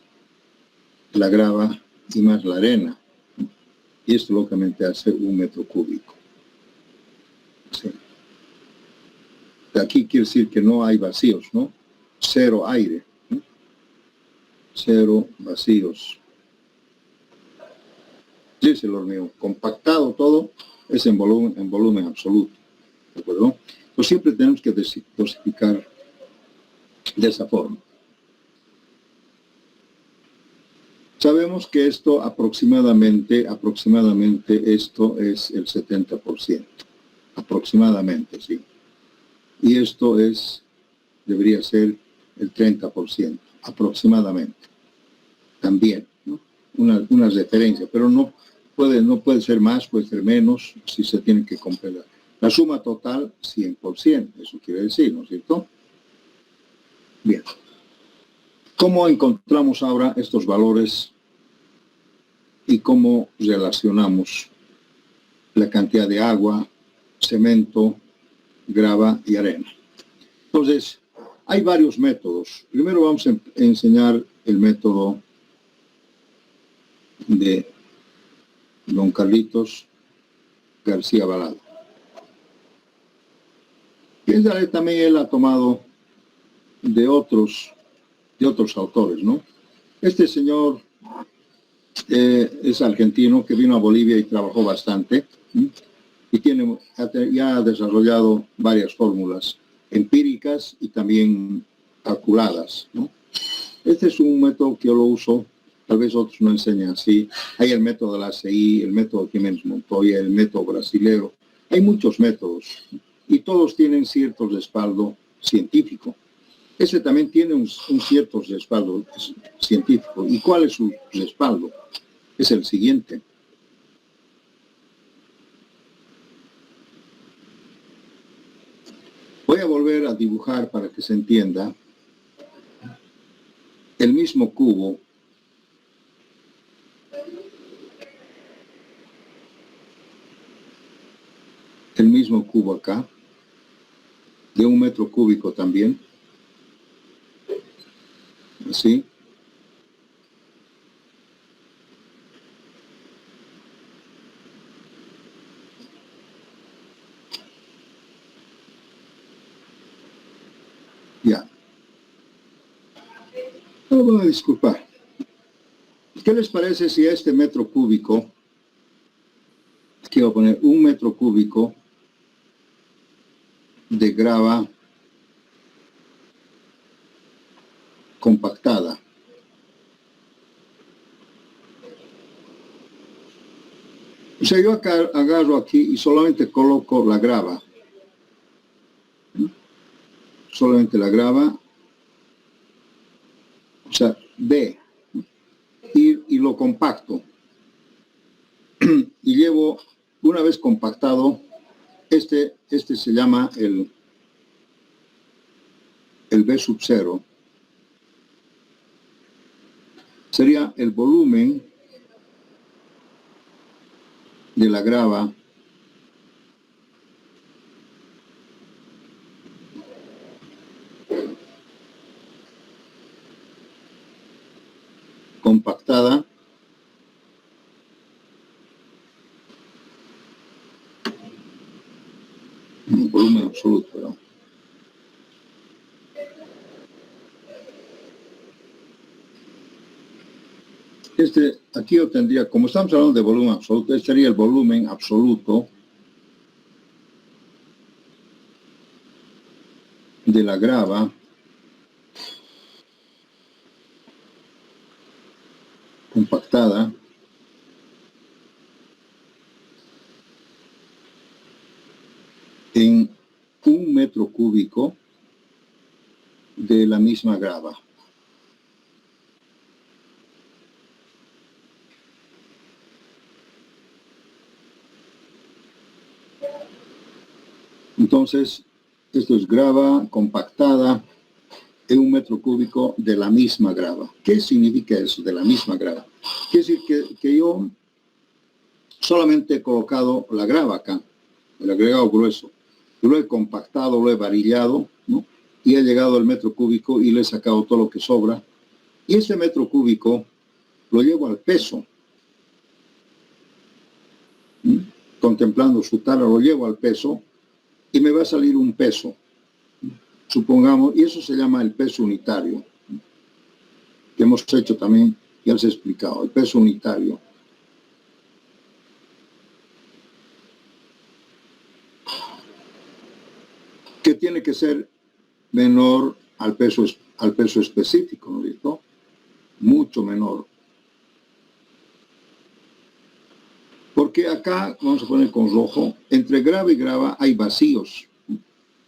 la grava y más la arena. Y esto lógicamente hace 1 metro cúbico. Sí. Aquí quiere decir que no hay vacíos, ¿no? Cero aire, ¿no? Cero vacíos. Sí, es el hormigón. Compactado todo es en volumen absoluto. ¿De acuerdo? Pues siempre tenemos que dosificar de esa forma. Sabemos que esto aproximadamente esto es el 70%. Aproximadamente, sí. Y esto debería ser el 30%, aproximadamente. También, ¿no? Una referencia, pero no puede ser más, puede ser menos, si se tiene que completar. La suma total, 100%, eso quiere decir, ¿no es cierto? Bien. ¿Cómo encontramos ahora estos valores y cómo relacionamos la cantidad de agua, cemento, grava y arena. Entonces, hay varios métodos. Primero vamos a enseñar el método de don Carlitos García Balado. Piénsale, también él ha tomado de otros autores, ¿no? Este señor es argentino que vino a Bolivia y trabajó bastante, ¿sí? Y ya ha desarrollado varias fórmulas empíricas y también calculadas, ¿no? Este es un método que yo lo uso, tal vez otros no enseñan así. Hay el método de la ACI, el método Jiménez Montoya, el método brasilero. Hay muchos métodos y todos tienen cierto respaldo científico. Ese también tiene un cierto respaldo científico. ¿Y cuál es su respaldo? Es el siguiente. Voy a volver a dibujar para que se entienda el mismo cubo acá, de 1 metro cúbico también, así. Ya. No, voy a disculpar. ¿Qué les parece si a este metro cúbico, quiero poner 1 metro cúbico de grava compactada? O sea, yo acá agarro aquí y solamente coloco la grava. Solamente la grava. O sea, B. Y lo compacto. Y llevo, una vez compactado, este se llama el B sub 0. Sería el volumen de la grava compactada en volumen absoluto, ¿no? Aquí yo tendría, como estamos hablando de volumen absoluto, este sería el volumen absoluto de la grava compactada en 1 metro cúbico de la misma grava. Entonces, esto es grava compactada en 1 metro cúbico de la misma grava. ¿Qué significa eso, de la misma grava? Quiere decir que yo solamente he colocado la grava acá, el agregado grueso. Lo he compactado, lo he varillado, ¿no? Y he llegado al metro cúbico y le he sacado todo lo que sobra. Y ese metro cúbico lo llevo al peso. Contemplando su tala, lo llevo al peso y me va a salir un peso, supongamos, y eso se llama el peso unitario, que hemos hecho también, ya les he explicado, el peso unitario. Que tiene que ser menor al peso específico, ¿no es cierto? Mucho menor. Porque acá, vamos a poner con rojo, entre grava y grava hay vacíos.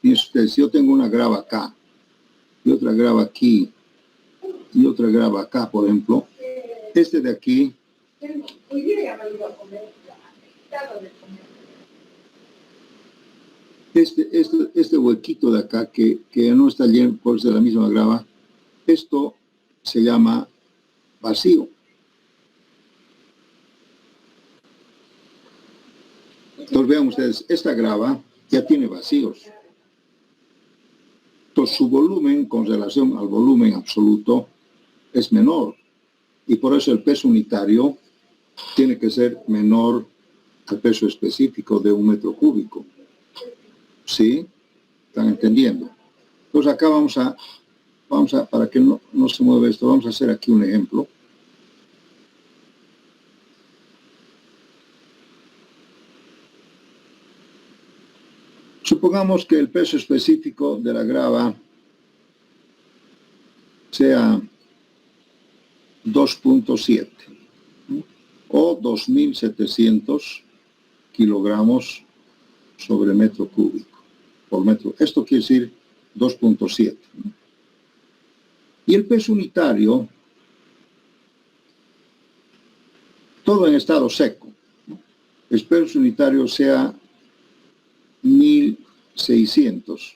Fíjense ustedes, si yo tengo una grava acá, y otra grava aquí, y otra grava acá, por ejemplo, este de aquí, este huequito de acá, que no está lleno por ser la misma grava, esto se llama vacío. vean ustedes, esta grava ya tiene vacíos. Entonces su volumen con relación al volumen absoluto es menor. Y por eso el peso unitario tiene que ser menor al peso específico de 1 metro cúbico. ¿Sí? ¿Están entendiendo? Entonces acá vamos a para que no se mueva esto, vamos a hacer aquí un ejemplo. Supongamos que el peso específico de la grava sea 2.7 o 2.700 kilogramos sobre metro cúbico por metro. Esto quiere decir 2.7. Y el peso unitario, todo en estado seco, el peso unitario sea 1.600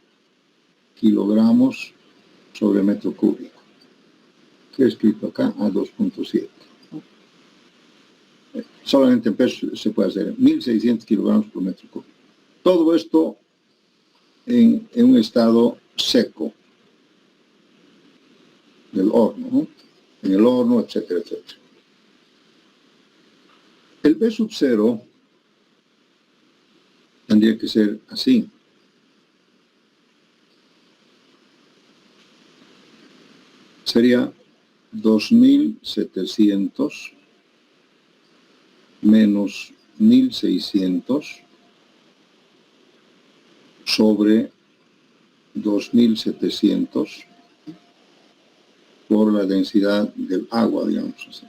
kilogramos sobre metro cúbico. ¿Qué he escrito acá? A 2.7. Solamente en peso se puede hacer 1.600 kilogramos por metro cúbico. Todo esto en un estado seco del horno, ¿no? En el horno, etcétera, etcétera. El B sub 0 tendría que ser así. Sería 2.700 menos 1.600 sobre 2.700 por la densidad del agua, digamos así.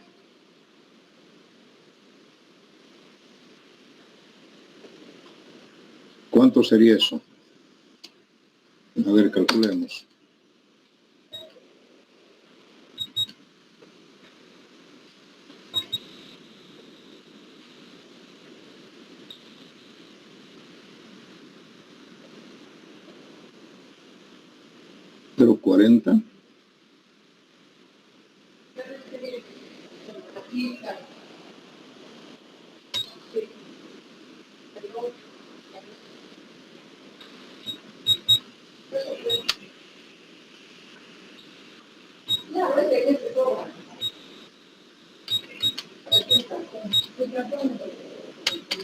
¿Cuánto sería eso? A ver, calculemos. Pero 40.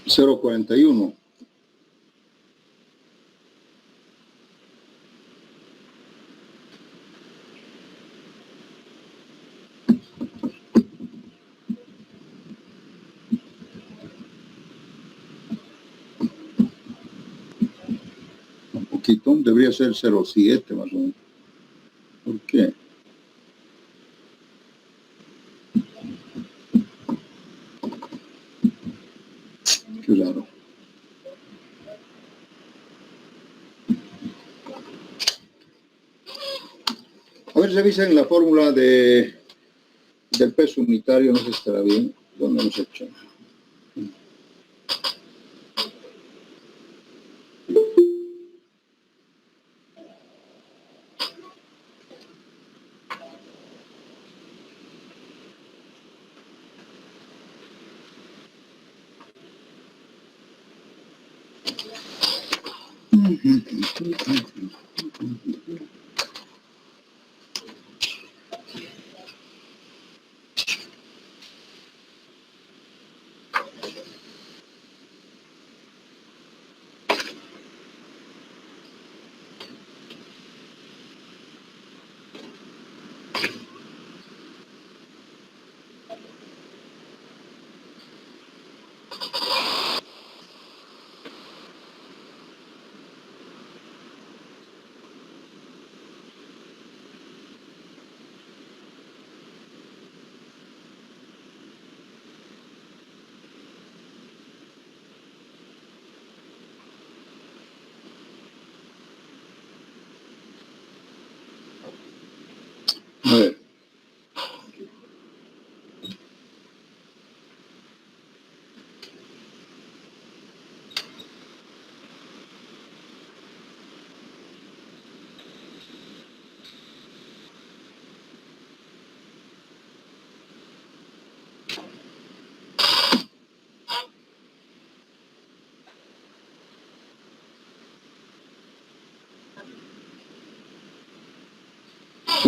$0.41. Un poquito, debería ser 0.7 más o menos. ¿Por qué? Qué raro. A ver, revisen la fórmula del peso unitario, no sé si estará bien. ¿Dónde hemos hecho?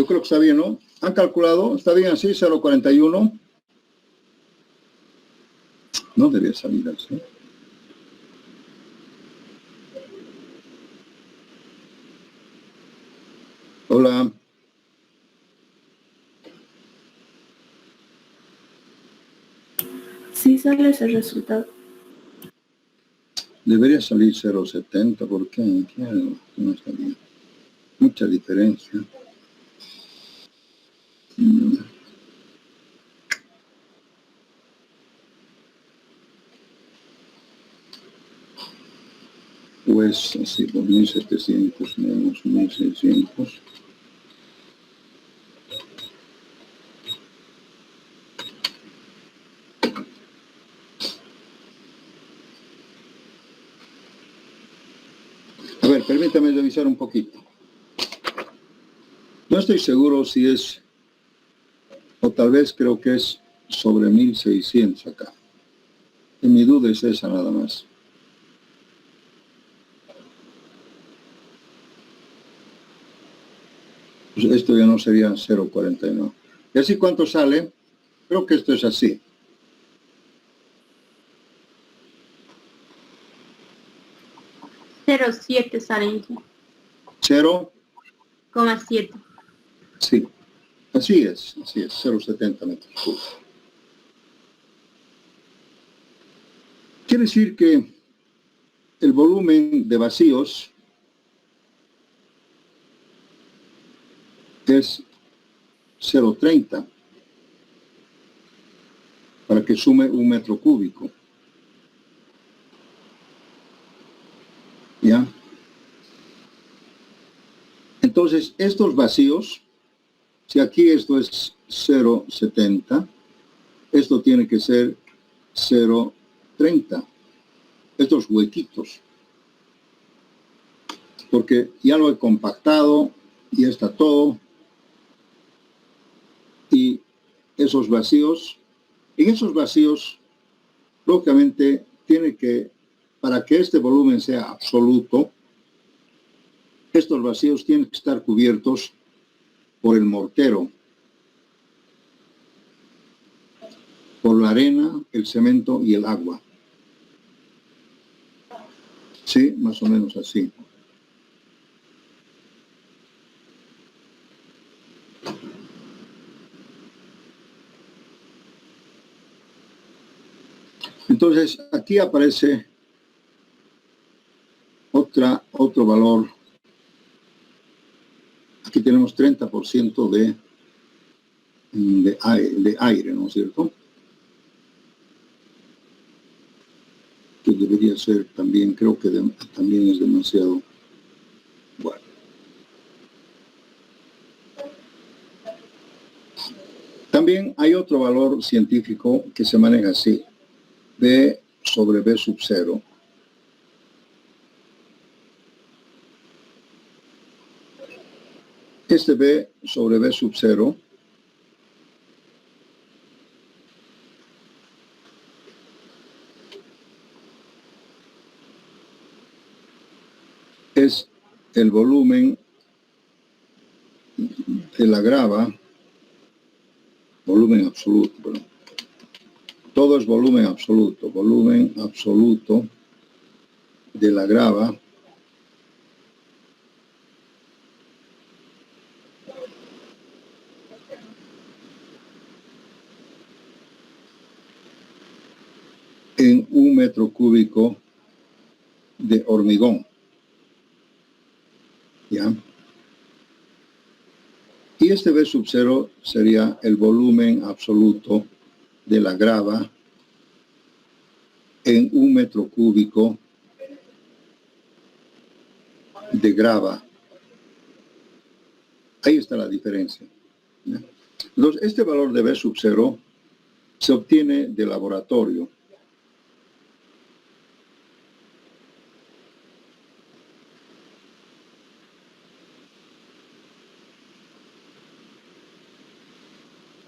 Yo creo que está bien, ¿no? ¿Han calculado? ¿Está bien así? 0,41. No debía salir así. Hola. Sí sale ese resultado. Debería salir 0,70. ¿Por qué? ¿Qué algo? No está bien. Mucha diferencia. Pues así, por 1.700 menos 1.600. A ver, permítame revisar un poquito. No estoy seguro si es, o tal vez creo que es sobre 1.600 acá. Y mi duda es esa nada más. Pues esto ya no sería 0,49. ¿Y así cuánto sale? Creo que esto es así. 0,7 sale. 0,7. Sí, así es, 0,70 metros cúbicos. Quiere decir que el volumen de vacíos es 0,30 para que sume 1 metro cúbico. ¿Ya? Entonces, estos vacíos, si aquí esto es 0,70, esto tiene que ser 0,30. Estos huequitos. Porque ya lo he compactado, ya está todo. Y esos vacíos, en esos vacíos, lógicamente, tiene que, para que este volumen sea absoluto, estos vacíos tienen que estar cubiertos por el mortero, por la arena, el cemento y el agua. Sí, más o menos así. Entonces, aquí aparece otro valor. Aquí tenemos 30% de aire, ¿no es cierto? Que debería ser también, creo que también es demasiado. Bueno. También hay otro valor científico que se maneja así. B sobre B sub 0. Este B sobre B sub 0 es el volumen de la grava, volumen absoluto, perdón. Todo es volumen absoluto de la grava en 1 metro cúbico de hormigón. ¿Ya? Y este B sub 0 sería el volumen absoluto de la grava en 1 metro cúbico de grava. Ahí está la diferencia. ¿Ya? Entonces, este valor de B sub 0 se obtiene de laboratorio.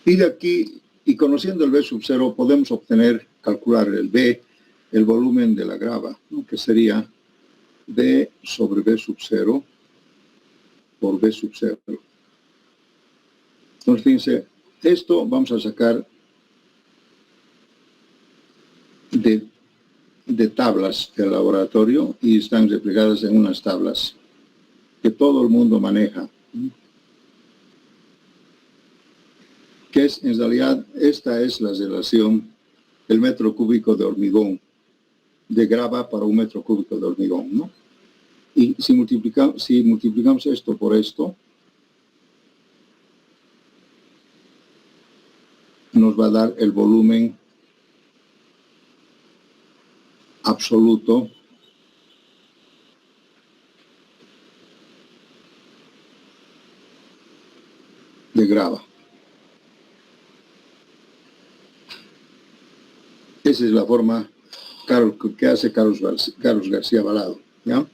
Y de aquí, y conociendo el B sub 0, podemos calcular el B, el volumen de la grava, ¿no? Que sería B sobre B sub 0 por B sub 0. Entonces, fíjense, esto vamos a sacar de tablas del laboratorio y están reflejadas en unas tablas que todo el mundo maneja. Que es, en realidad, esta es la relación del metro cúbico de hormigón, de grava para un metro cúbico de hormigón, ¿no? Y si multiplicamos esto por esto, nos va a dar el volumen absoluto de grava. Esa es la forma que hace Carlos García Balado, ¿ya?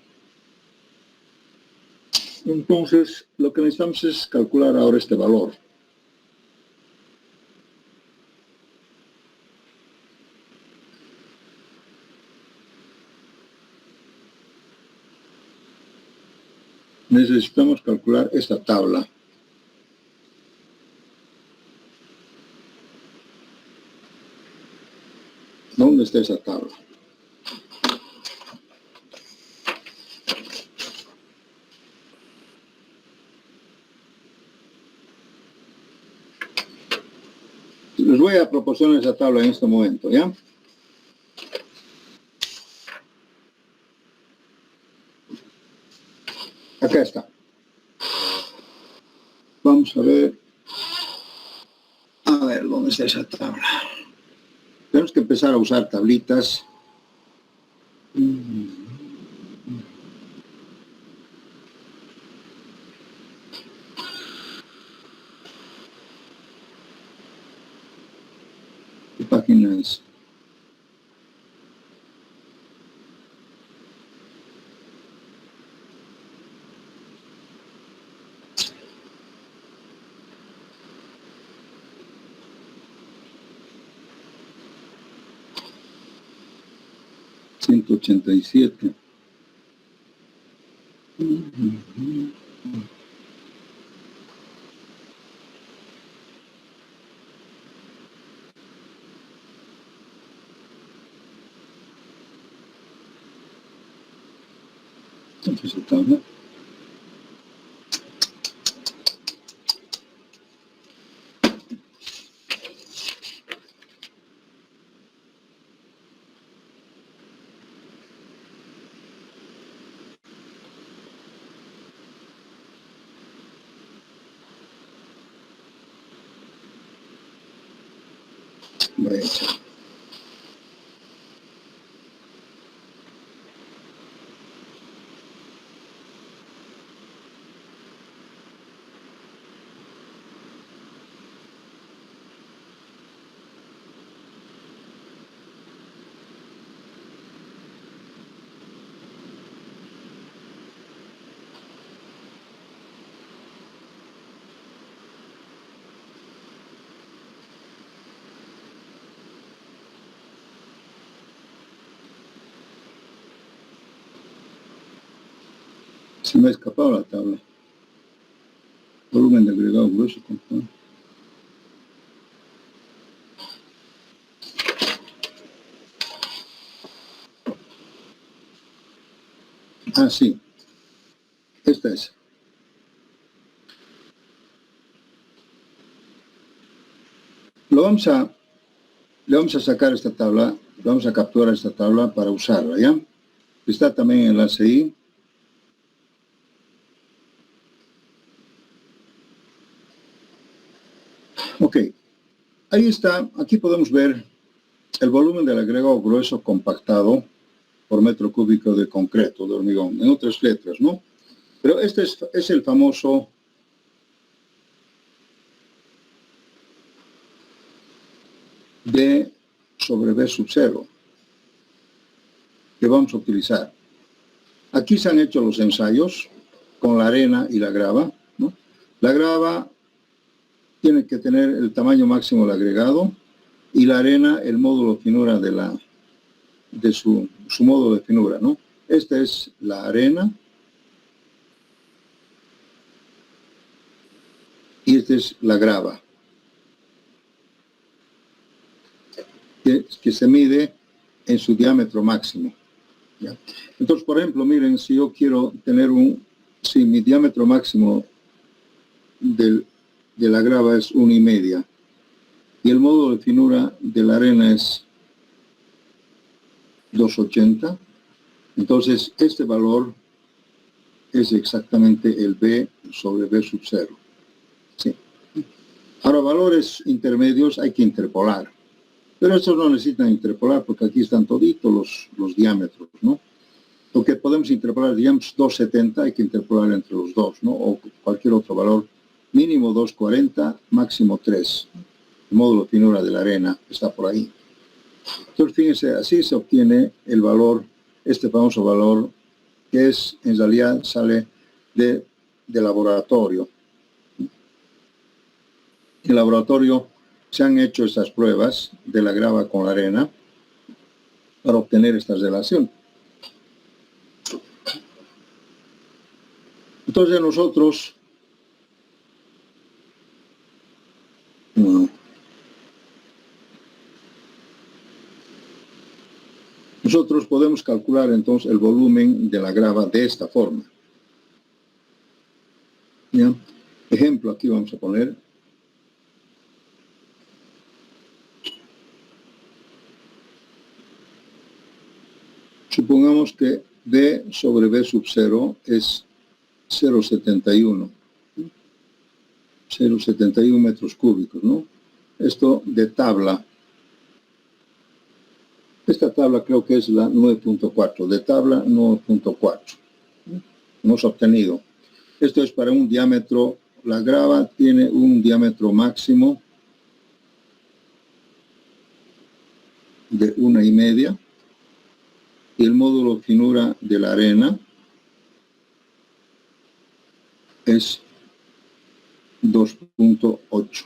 Entonces, lo que necesitamos es calcular ahora este valor. Necesitamos calcular esta tabla. ¿Dónde está esa tabla? Les voy a proporcionar esa tabla en este momento, ¿ya? Acá está. Vamos a ver. A ver, ¿dónde está esa tabla? Tenemos que empezar a usar tablitas. ¿Qué página es? $187. Entonces, esa tabla. Vaya. Se me ha escapado la tabla. Volumen de agregado grueso. Ah, sí. Esta es. Le vamos a sacar esta tabla, vamos a capturar esta tabla para usarla, ¿ya? Está también el enlace ahí. Ok, ahí está, aquí podemos ver el volumen del agregado grueso compactado por metro cúbico de concreto, de hormigón, en otras letras, ¿no? Pero este es el famoso D sobre B sub 0 que vamos a utilizar. Aquí se han hecho los ensayos con la arena y la grava, ¿no? La grava tiene que tener el tamaño máximo del agregado y la arena el módulo finura de su módulo de finura, ¿no? Esta es la arena y esta es la grava, que se mide en su diámetro máximo. ¿Ya? Entonces, por ejemplo, miren, si yo quiero tener si mi diámetro máximo de la grava es 1,5 y el módulo de finura de la arena es 280, entonces este valor es exactamente el B sobre B sub 0. ¿Sí? Ahora, valores intermedios hay que interpolar, pero estos no necesitan interpolar porque aquí están toditos los diámetros, ¿no? Lo que podemos interpolar, digamos, 270, hay que interpolar entre los dos, ¿no? O cualquier otro valor, mínimo 240, máximo 3. El módulo de finura de la arena está por ahí. Entonces, fíjense, así se obtiene el valor, este famoso valor, que es, en realidad, sale de laboratorio. En el laboratorio se han hecho estas pruebas de la grava con la arena para obtener esta relación. Entonces nosotros podemos calcular entonces el volumen de la grava de esta forma. ¿Ya? Ejemplo, aquí vamos a poner. Supongamos que B sobre B sub 0 es 0,71. 0,71 metros cúbicos, ¿no? Esto de tabla. Esta tabla creo que es la 9.4. De tabla 9.4. Hemos obtenido. Esto es para un diámetro. La grava tiene un diámetro máximo de 1,5. Y el módulo de finura de la arena es 2.8.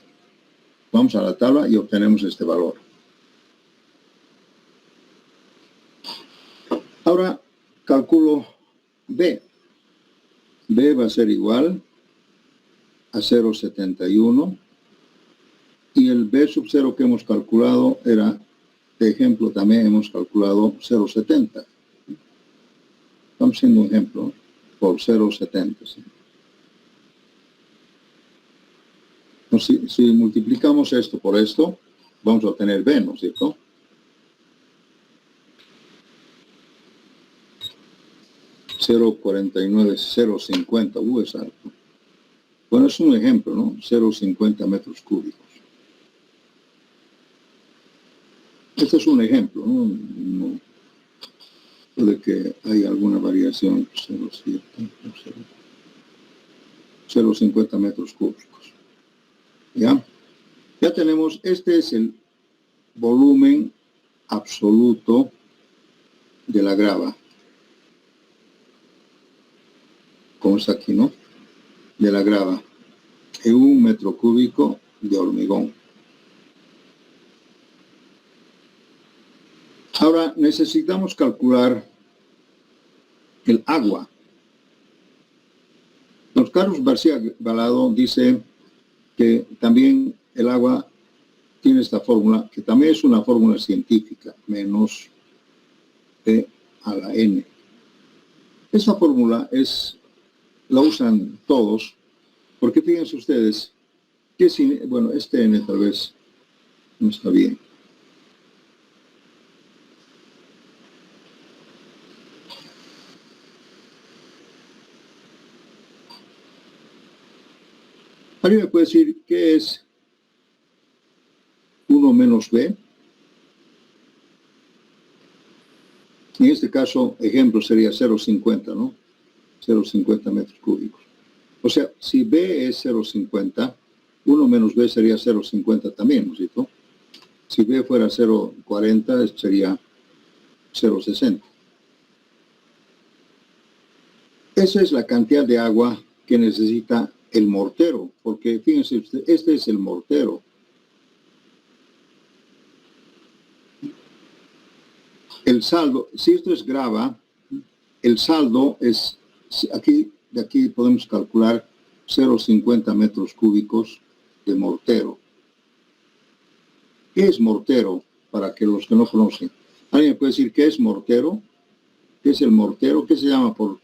Vamos a la tabla y obtenemos este valor. Ahora calculo B. B va a ser igual a 0,71 y el B sub 0 que hemos calculado era, de ejemplo, también hemos calculado 0,70. Estamos haciendo un ejemplo por 0,70. ¿Sí? Si multiplicamos esto por esto, vamos a obtener B, ¿no es cierto? .49, 0,50, es alto. Bueno, es un ejemplo, ¿no? 0,50 metros cúbicos. Este es un ejemplo, ¿no? No puede que haya alguna variación, 0,50 metros cúbicos. ¿Ya? Ya tenemos, este es el volumen absoluto de la grava. Como está aquí, ¿no? De la grava. En 1 metro cúbico de hormigón. Ahora necesitamos calcular el agua. Don Carlos García Balado dice que también el agua tiene esta fórmula, que también es una fórmula científica, menos P a la N. Esa fórmula la usan todos, porque fíjense ustedes, que bueno, este N tal vez no está bien. ¿Alguien me puede decir qué es 1 menos B? En este caso, ejemplo, sería 0,50, ¿no? 0,50 metros cúbicos. O sea, si B es 0,50, 1 menos B sería 0,50 también, ¿no es cierto? Si B fuera 0,40, sería 0,60. Esa es la cantidad de agua que necesita el mortero, porque fíjense usted, este es el mortero. El saldo, si esto es grava, el saldo es, de aquí podemos calcular 0,50 metros cúbicos de mortero. ¿Qué es mortero? Para que los que no conocen. ¿Alguien puede decir qué es mortero? ¿Qué es el mortero? ¿Qué se llama por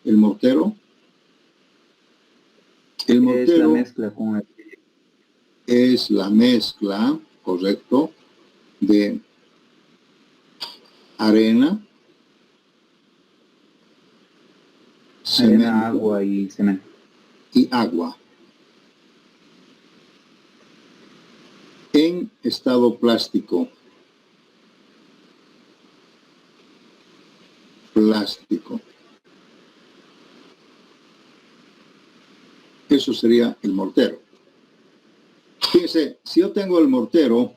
el mortero? El mortero es la mezcla con el... es la mezcla, correcto, de arena, cemento, arena, agua y cemento. y agua en estado plástico. Eso sería el mortero. Fíjense, si yo tengo el mortero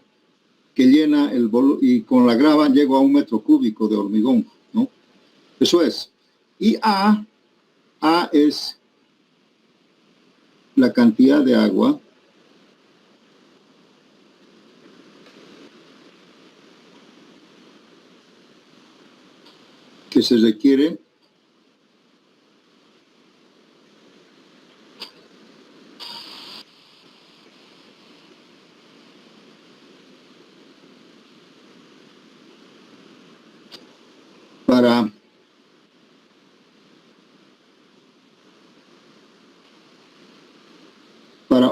que llena el y con la grava llego a 1 metro cúbico de hormigón, ¿no? Eso es. Y A es la cantidad de agua que se requiere para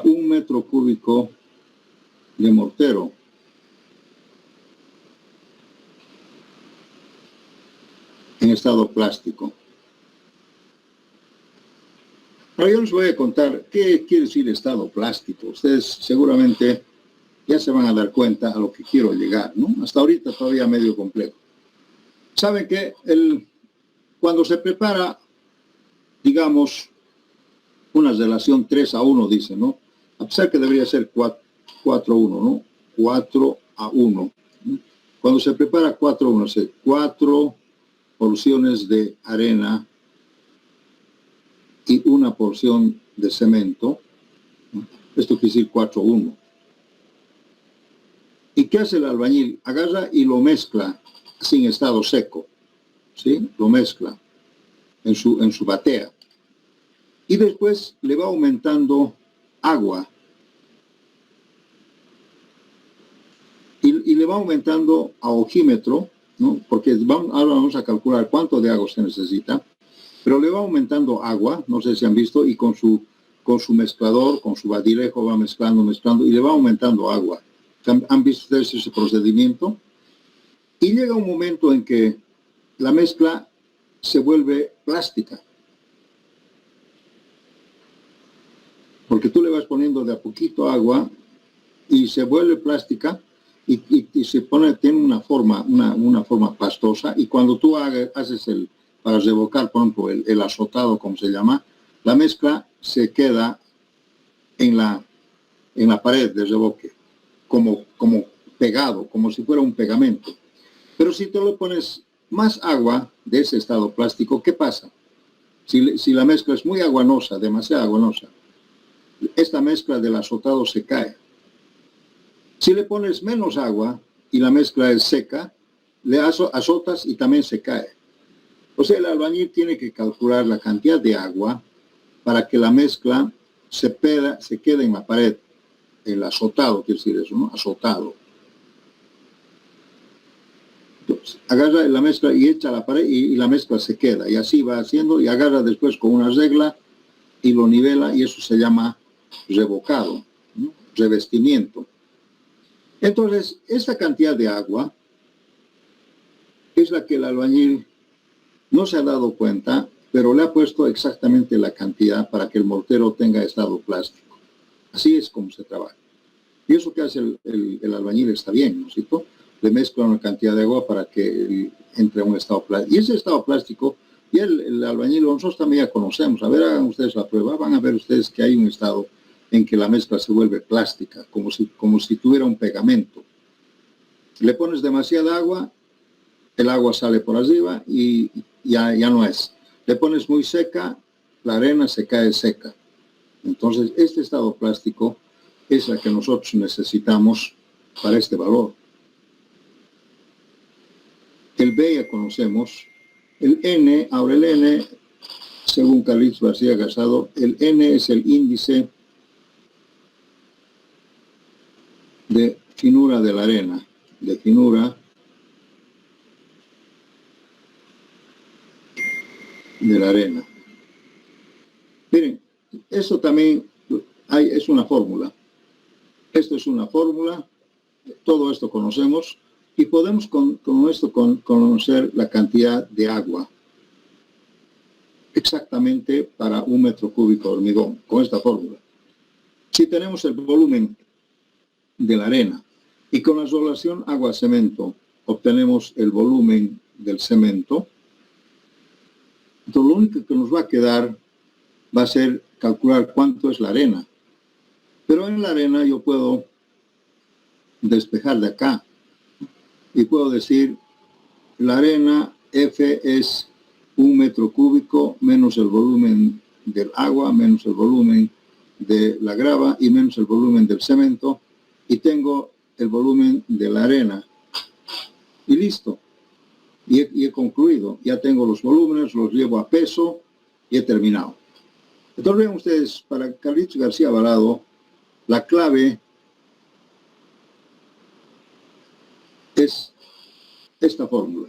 1 metro cúbico de mortero. En estado plástico. Ahora yo les voy a contar qué quiere decir estado plástico. Ustedes seguramente ya se van a dar cuenta a lo que quiero llegar, ¿no? Hasta ahorita todavía medio complejo. Saben que cuando se prepara, digamos, una relación 3:1, dice, ¿no? A pesar que debería ser 4:1, ¿no? 4:1. Cuando se prepara 4:1, se 4 porciones de arena y 1 porción de cemento. Esto quiere decir 4:1. ¿Y qué hace el albañil? Agarra y lo mezcla sin estado seco, ¿sí? Lo mezcla en su batea. Y después le va aumentando agua. Y le va aumentando a ojímetro, ¿no? Porque ahora vamos a calcular cuánto de agua se necesita. Pero le va aumentando agua, no sé si han visto, y con su mezclador, con su batilejo va mezclando, y le va aumentando agua. ¿Han visto ustedes ese procedimiento? Y llega un momento en que la mezcla se vuelve plástica. Porque tú le vas poniendo de a poquito agua y se vuelve plástica y tiene una forma pastosa, y cuando tú haces para revocar, por ejemplo, el azotado, como se llama, la mezcla se queda en la pared de revoque, como pegado, como si fuera un pegamento. Pero si tú le pones más agua de ese estado plástico, ¿qué pasa? Si la mezcla es muy aguanosa, demasiado aguanosa, esta mezcla del azotado se cae. Si le pones menos agua y la mezcla es seca, le azotas y también se cae. O sea, el albañil tiene que calcular la cantidad de agua para que la mezcla se quede en la pared. El azotado, quiere decir eso, ¿no? Azotado. Entonces, agarra la mezcla y echa a la pared y la mezcla se queda. Y así va haciendo, y agarra después con una regla y lo nivela, y eso se llama revocado, ¿no? Revestimiento. Entonces, esta cantidad de agua es la que el albañil no se ha dado cuenta, pero le ha puesto exactamente la cantidad para que el mortero tenga estado plástico. Así es como se trabaja. Y eso que hace el albañil está bien, ¿no es cierto? Le mezcla una cantidad de agua para que entre a un estado plástico. Y ese estado plástico, y el albañil, nosotros también ya conocemos. A ver, hagan ustedes la prueba, van a ver ustedes que hay un estado en que la mezcla se vuelve plástica, como si tuviera un pegamento. Le pones demasiada agua, el agua sale por arriba y ya no es. Le pones muy seca, la arena se cae seca. Entonces, este estado plástico es la que nosotros necesitamos para este valor. El B ya conocemos. El N, ahora el N, según Carlitos García Casado, el N es el índice de finura de la arena, de finura de la arena. Miren, esto también es una fórmula. Esto es una fórmula, todo esto conocemos, y podemos con esto conocer la cantidad de agua exactamente para 1 metro cúbico de hormigón, con esta fórmula. Si tenemos el volumen de la arena y con la relación agua-cemento obtenemos el volumen del cemento, entonces lo único que nos va a quedar va a ser calcular cuánto es la arena. Pero en la arena yo puedo despejar de acá y puedo decir la arena F es 1 metro cúbico menos el volumen del agua, menos el volumen de la grava y menos el volumen del cemento, y tengo el volumen de la arena. Y listo. Y he concluido. Ya tengo los volúmenes, los llevo a peso y he terminado. Entonces vean ustedes, para Carlitos García Alvarado, la clave es esta fórmula.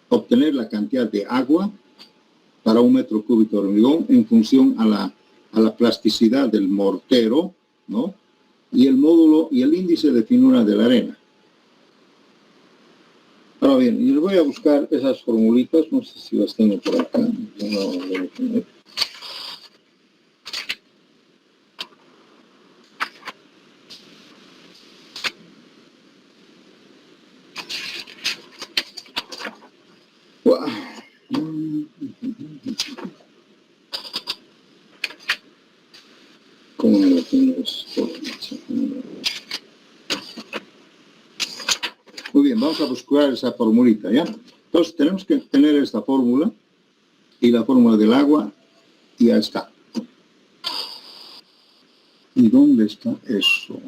Obtener la cantidad de agua para 1 metro cúbico de hormigón en función a la plasticidad del mortero, ¿no? Y el módulo y el índice de finura de la arena. Ahora bien, yo voy a buscar esas formulitas, no sé si las tengo por acá. No. ¿Cómo lo tienes? Muy bien, vamos a buscar esa formulita, ¿ya? Entonces tenemos que tener esta fórmula y la fórmula del agua, y ya está. ¿Y dónde está eso?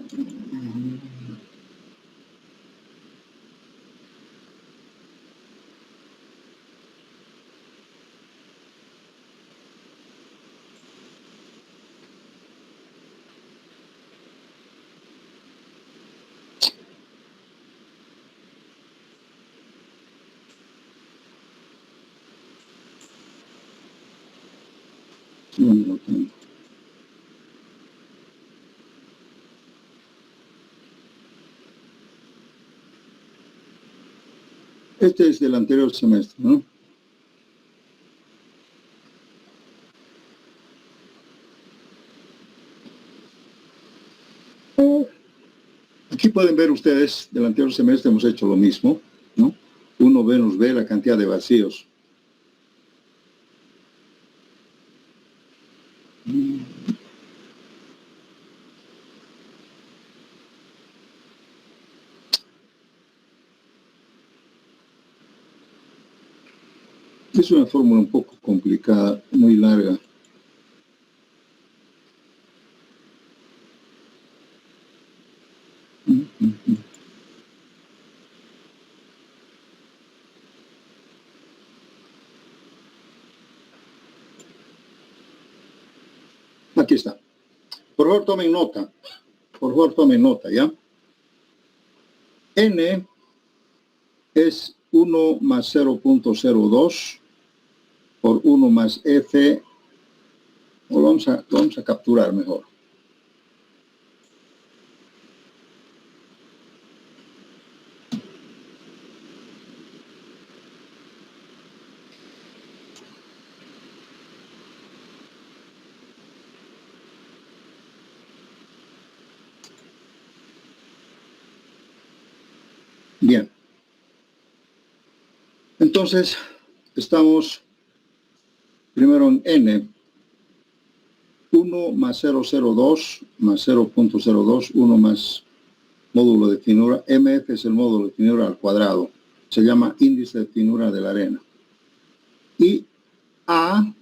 ¿Dónde lo tengo? Este es del anterior semestre, ¿no? Aquí pueden ver ustedes, del anterior semestre hemos hecho lo mismo, ¿no? 1 menos B, la cantidad de vacíos. Es una fórmula un poco complicada, muy larga. Aquí está. Por favor, tomen nota. Por favor, tomen nota, ¿ya? N es 1 más 0.02 por 1 más F. O lo vamos a capturar mejor. Bien. Entonces, estamos primero en N. 1 más 0.02 más 0.02, 1 más módulo de finura. MF es el módulo de finura al cuadrado. Se llama índice de finura de la arena. Y A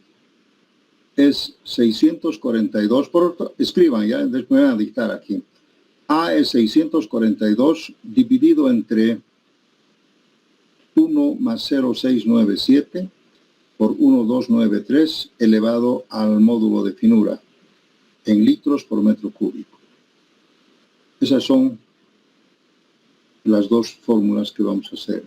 es 642. Escriban, ya, me van a dictar aquí. A es 642 dividido entre 1 más 0.697 por 1.293 elevado al módulo de finura en litros por metro cúbico. Esas son las dos fórmulas que vamos a hacer.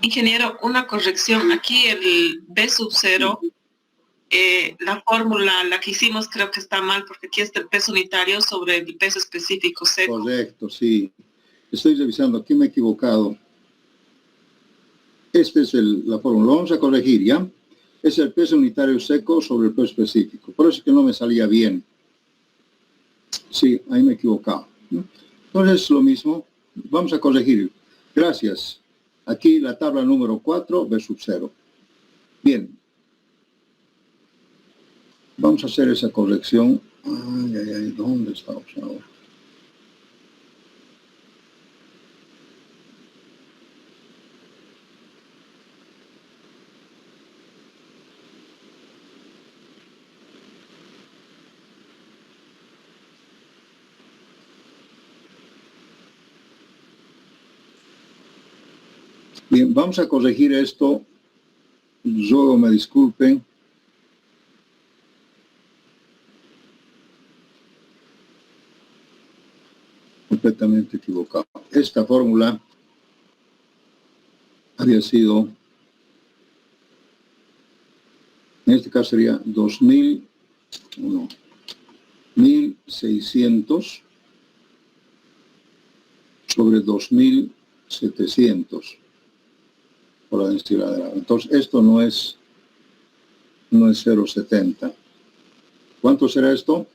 Ingeniero, una corrección. Aquí el B sub 0, la fórmula, la que hicimos, creo que está mal, porque aquí está el peso unitario sobre el peso específico seco. Correcto, sí. Estoy revisando, aquí me he equivocado. Esta es la fórmula. Lo vamos a corregir, ¿ya? Es el peso unitario seco sobre el peso específico. Por eso es que no me salía bien. Sí, ahí me he equivocado. Entonces, lo mismo. Vamos a corregir. Gracias. Aquí la tabla número 4, B sub 0. Bien. Vamos a hacer esa corrección. Ay, ¿dónde estamos ahora? Bien, vamos a corregir esto. Luego me disculpen. Completamente equivocado. Esta fórmula había sido, en este caso sería 1600 sobre 2700 por la densidad del agua. Entonces, esto no es 0,70. ¿Cuánto será esto?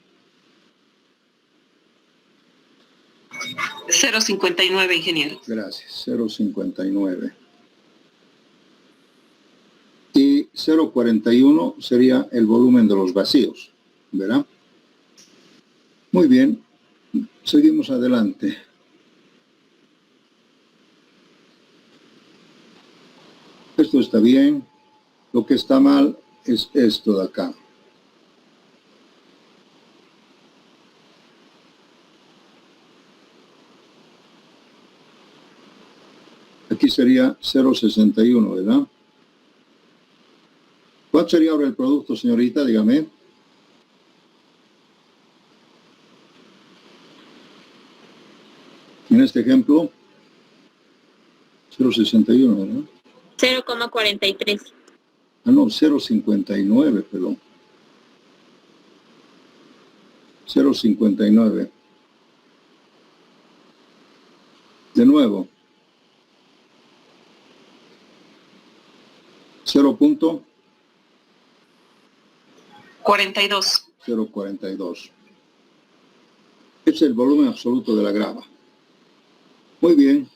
0,59, ingeniero. Gracias, 0,59. Y 0,41 sería el volumen de los vacíos, ¿verdad? Muy bien, seguimos adelante. Esto está bien. Lo que está mal es esto de acá. Aquí sería 0,61, ¿verdad? ¿Cuál sería ahora el producto, señorita? Dígame. En este ejemplo, 0,61, ¿verdad? 0,43. Ah, no, 0,59, perdón. 0,59. De nuevo. 0.42. 0,42. Es el volumen absoluto de la grava. Muy bien.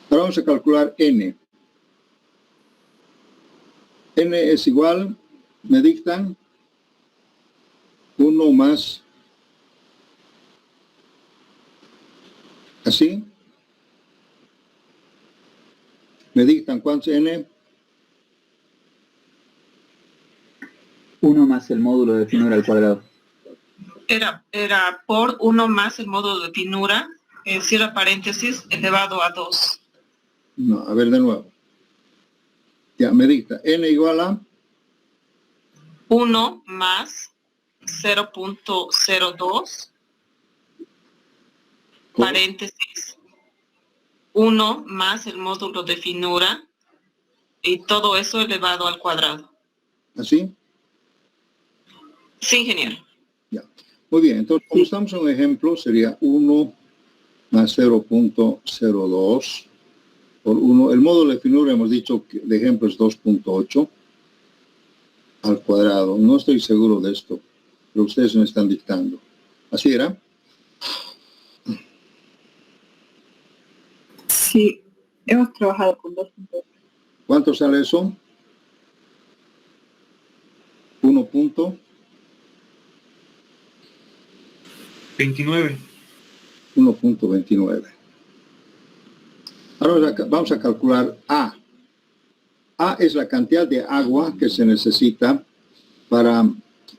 Ahora vamos a calcular N. N es igual, me dictan, 1 más, así. Me dictan cuánto es N. 1 más el módulo de finura al cuadrado. Era por 1 más el módulo de finura, cierra paréntesis, elevado a 2. No, a ver de nuevo. Ya, me dicta N igual a 1 más 0.02, paréntesis, 1 más el módulo de finura, y todo eso elevado al cuadrado. ¿así? Sí, ingeniero. Ya. Muy bien, entonces como estamos en un ejemplo, sería 1 más 0.02 por 1. El módulo de finura hemos dicho que de ejemplo es 2.8 al cuadrado. No estoy seguro de esto, pero ustedes me están dictando. ¿Así era? Sí, hemos trabajado con 2.8. ¿Cuánto sale eso? 29. 1.29. Ahora vamos a calcular A. A es la cantidad de agua que se necesita para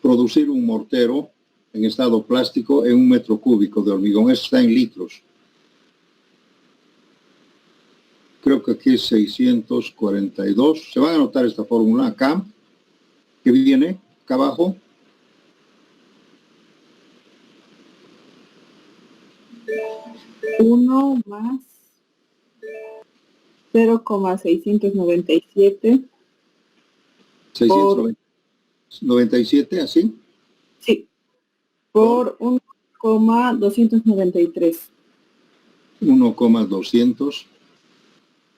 producir un mortero en estado plástico en un metro cúbico de hormigón. Eso está en litros. Creo que aquí es 642. Se va a anotar esta fórmula acá, que viene acá abajo. Uno más 0,697. 697, así. Sí. Por 1,293. 1,293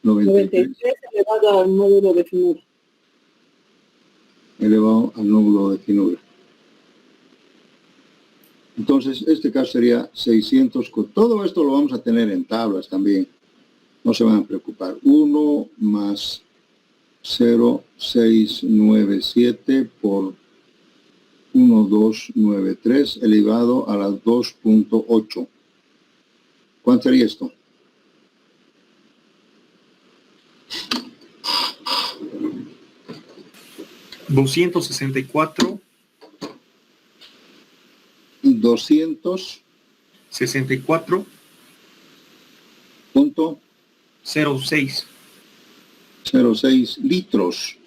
93 elevado al módulo de finura. elevado al módulo de finura. Entonces, este caso sería 600. Todo esto lo vamos a tener en tablas también. No se van a preocupar. 1 más 0,697 por 1,293 elevado a la 2.8. ¿Cuánto sería esto? $264, 264.06 06. litros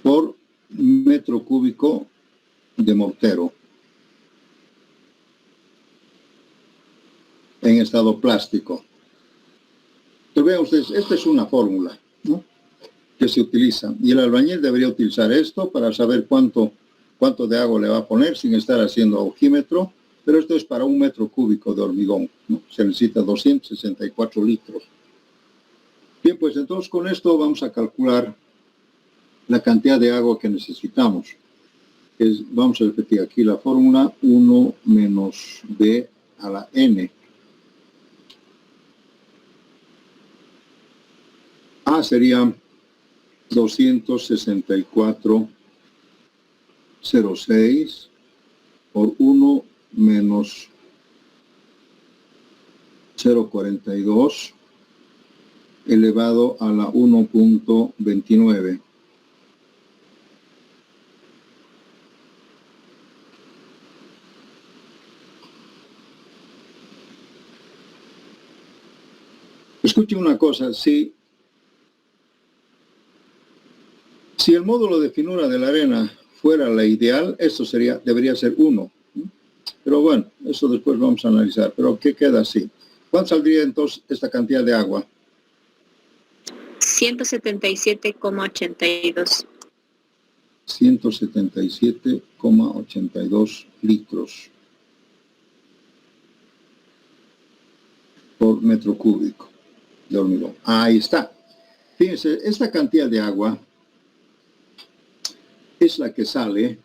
por metro cúbico de mortero en estado plástico. Pero vean ustedes, esta es una fórmula, ¿no?, que se utiliza, y el albañil debería utilizar esto para saber cuánto de agua le va a poner sin estar haciendo ojímetro, pero esto es para un metro cúbico de hormigón, ¿no? Se necesita 264 litros. Bien, pues entonces con esto vamos a calcular la cantidad de agua que necesitamos. Vamos a repetir aquí la fórmula: 1 menos B a la N. A sería 264.06 por 1 menos 0,42 elevado a la 1.29. Escuche una cosa, si el módulo de finura de la arena fuera la ideal, esto debería ser 1. Pero bueno, eso después vamos a analizar. Pero ¿qué queda así? ¿Cuánto saldría entonces esta cantidad de agua? 177,82. 177,82 litros por metro cúbico de hormigón. Ahí está. Fíjense, esta cantidad de agua es la que sale,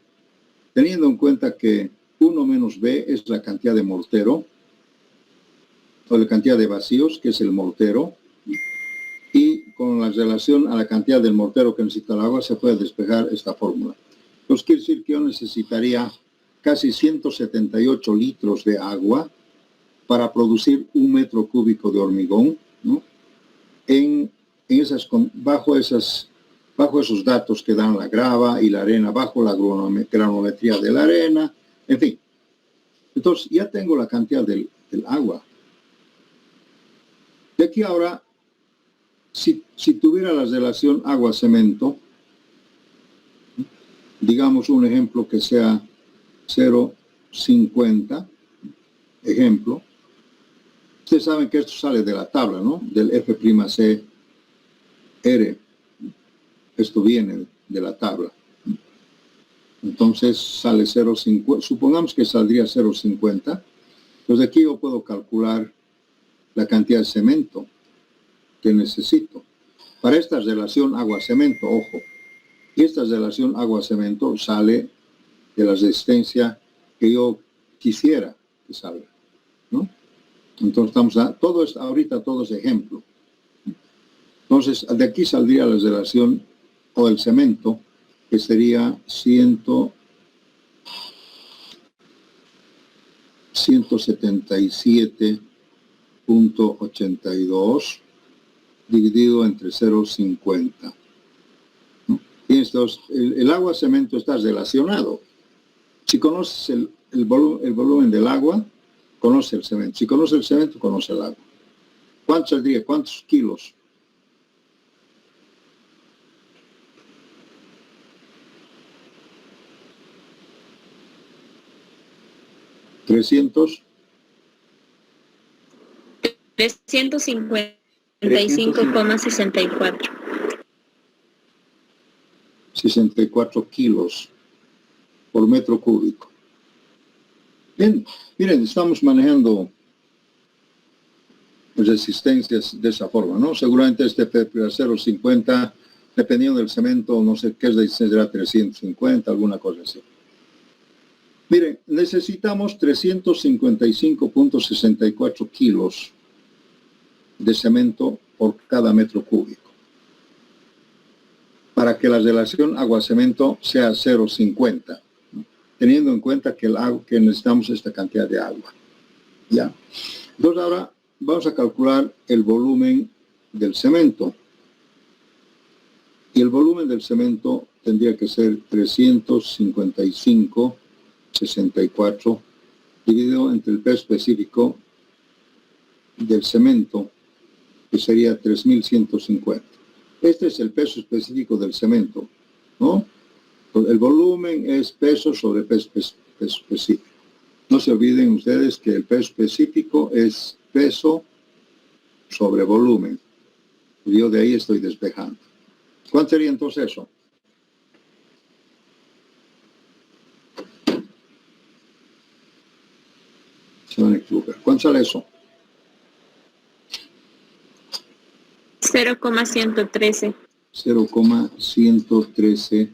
teniendo en cuenta que 1 menos B es la cantidad de mortero, o la cantidad de vacíos, que es el mortero, y con la relación a la cantidad del mortero que necesita el agua se puede despejar esta fórmula. Entonces quiere decir que yo necesitaría casi 178 litros de agua para producir un metro cúbico de hormigón, ¿no?, bajo esos datos que dan la grava y la arena, bajo la granometría de la arena, en fin. Entonces ya tengo la cantidad del agua. De aquí ahora, si tuviera la relación agua-cemento, digamos un ejemplo que sea 0,50, ejemplo. Ustedes saben que esto sale de la tabla, ¿no?, del F'C R. Esto viene de la tabla. Entonces sale 0,50. Supongamos que saldría 0,50. Entonces aquí yo puedo calcular la cantidad de cemento que necesito. Para esta relación agua-cemento, ojo, y esta relación agua-cemento sale de la resistencia que yo quisiera que salga, ¿no? Entonces ahorita todo es ejemplo. Entonces de aquí saldría la relación o el cemento, que sería 177.82 dividido entre 0,50. Y estos, el agua cemento está relacionado. Si conoces el volumen del agua, conoce el cemento. Si conoce el cemento, conoce el agua. ¿Cuántos al día? ¿Cuántos kilos? ¿300? 355,64. 64 kilos por metro cúbico. Bien, miren, estamos manejando resistencias de esa forma, ¿no? Seguramente este P050, dependiendo del cemento, no sé qué es de resistencia, será 350, alguna cosa así. Miren, necesitamos 355.64 kilos de cemento por cada metro cúbico para que la relación agua-cemento sea 0,50, teniendo en cuenta que necesitamos esta cantidad de agua. ¿Ya? Entonces ahora vamos a calcular el volumen del cemento. Y el volumen del cemento tendría que ser 355,64 dividido entre el peso específico del cemento, que sería 3.150. Este es el peso específico del cemento, ¿no? El volumen es peso sobre peso específico. No se olviden ustedes que el peso específico es peso sobre volumen. Yo de ahí estoy despejando. ¿Cuánto sería entonces eso? Se van a equivocar. ¿Cuánto sale eso? 0,113. 0,113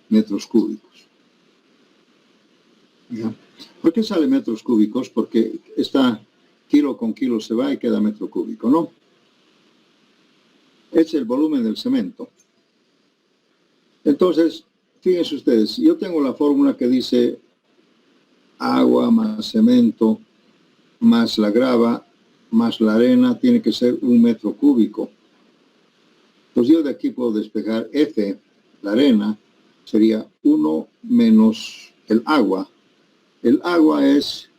metros cúbicos. ¿Ya? ¿Por qué sale metros cúbicos? Porque está kilo con kilo se va y queda metro cúbico, ¿no? Es el volumen del cemento. Entonces, fíjense ustedes, yo tengo la fórmula que dice agua más cemento más la grava más la arena tiene que ser 1 metro cúbico. Pues yo de aquí puedo despejar F, la arena, sería 1 menos el agua. El agua es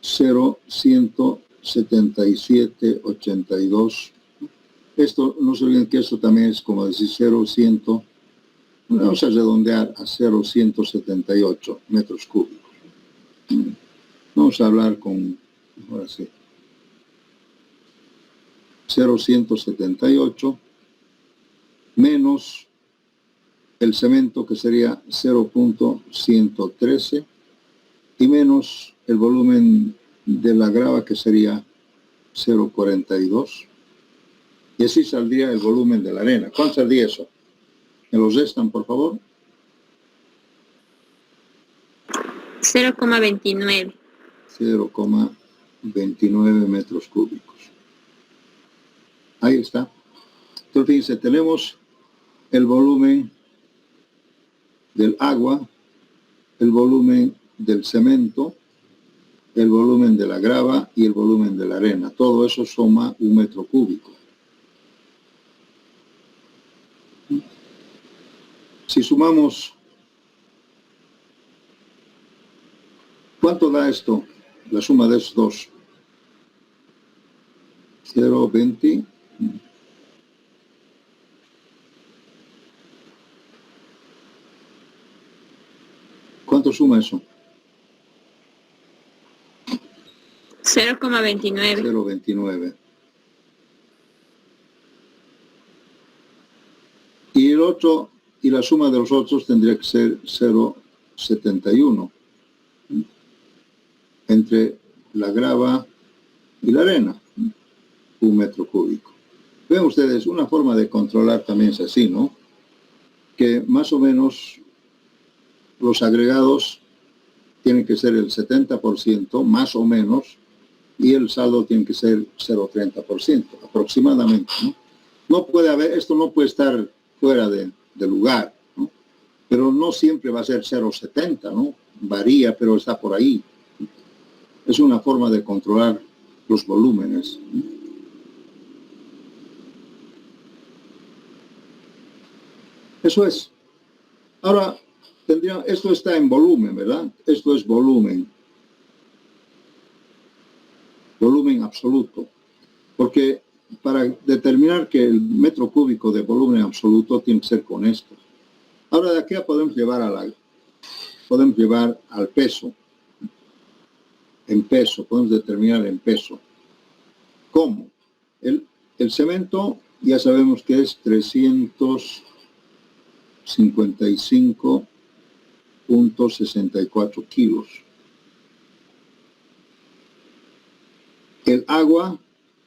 0,177,82. Esto, no se olviden que esto también es como decir 0,100. Vamos a redondear a 0,178 metros cúbicos. Vamos a hablar con, ahora sí, 0,178 menos el cemento, que sería 0,113, y menos el volumen de la grava, que sería 0,42. Y así saldría el volumen de la arena. ¿Cuánto saldría eso? ¿Me los restan, por favor? 0,29. 0,29 metros cúbicos. Ahí está. Entonces, fíjense, tenemos el volumen del agua, el volumen del cemento, el volumen de la grava y el volumen de la arena. Todo eso suma 1 metro cúbico. Si sumamos, ¿cuánto da esto? La suma de estos dos. 0,20. ¿Cuánto suma eso? 0,29. 0,29. Y el otro, y la suma de los otros tendría que ser 0,71 entre la grava y la arena, 1 metro cúbico. Ven ustedes, una forma de controlar también es así, ¿no? Que más o menos los agregados tienen que ser el 70%, más o menos, y el saldo tiene que ser 0,30%, aproximadamente, ¿no? No puede haber, esto no puede estar fuera de lugar, ¿no? Pero no siempre va a ser 0,70, ¿no? Varía, pero está por ahí. Es una forma de controlar los volúmenes. Eso es. Ahora, esto está en volumen, ¿verdad? Esto es volumen. Volumen absoluto. Porque para determinar que el metro cúbico de volumen absoluto tiene que ser con esto. Ahora de aquí podemos llevar al peso. En peso, podemos determinar en peso. ¿Cómo? El cemento ya sabemos que es 355.64 kilos. El agua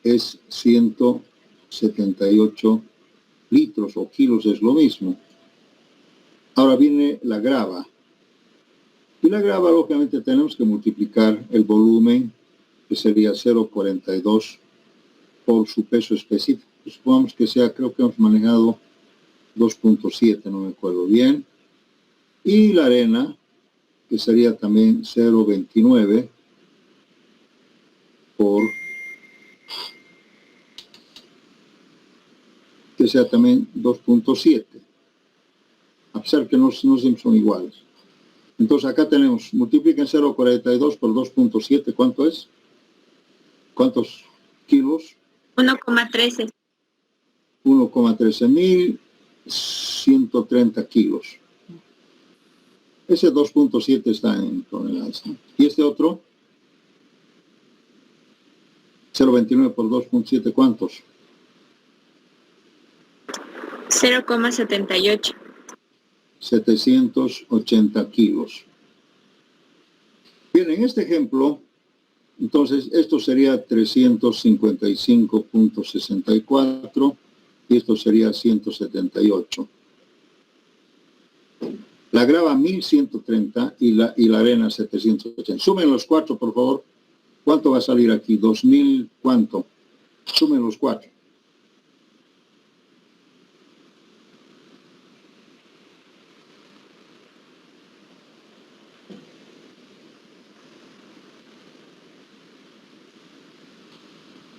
es 178 litros o kilos, es lo mismo. Ahora viene la grava. Y la grava, lógicamente, tenemos que multiplicar el volumen, que sería 0,42 por su peso específico. Supongamos que sea, creo que hemos manejado 2.7, no me acuerdo bien. Y la arena, que sería también 0,29 por, que sea también 2.7. A pesar que no siempre son iguales. Entonces acá tenemos, multipliquen 0,42 por 2.7, ¿cuánto es? ¿Cuántos kilos? 1,13. 1,13.130 kilos. Ese 2.7 está en toneladas. ¿Y este otro? 0,29 por 2.7, ¿cuántos? 0,78. 780 kilos. Bien, en este ejemplo, entonces esto sería 355.64 y esto sería 178. La grava 1130 y la arena 780. Sumen los cuatro, por favor. ¿Cuánto va a salir aquí? 2000, ¿cuánto? Sumen los cuatro.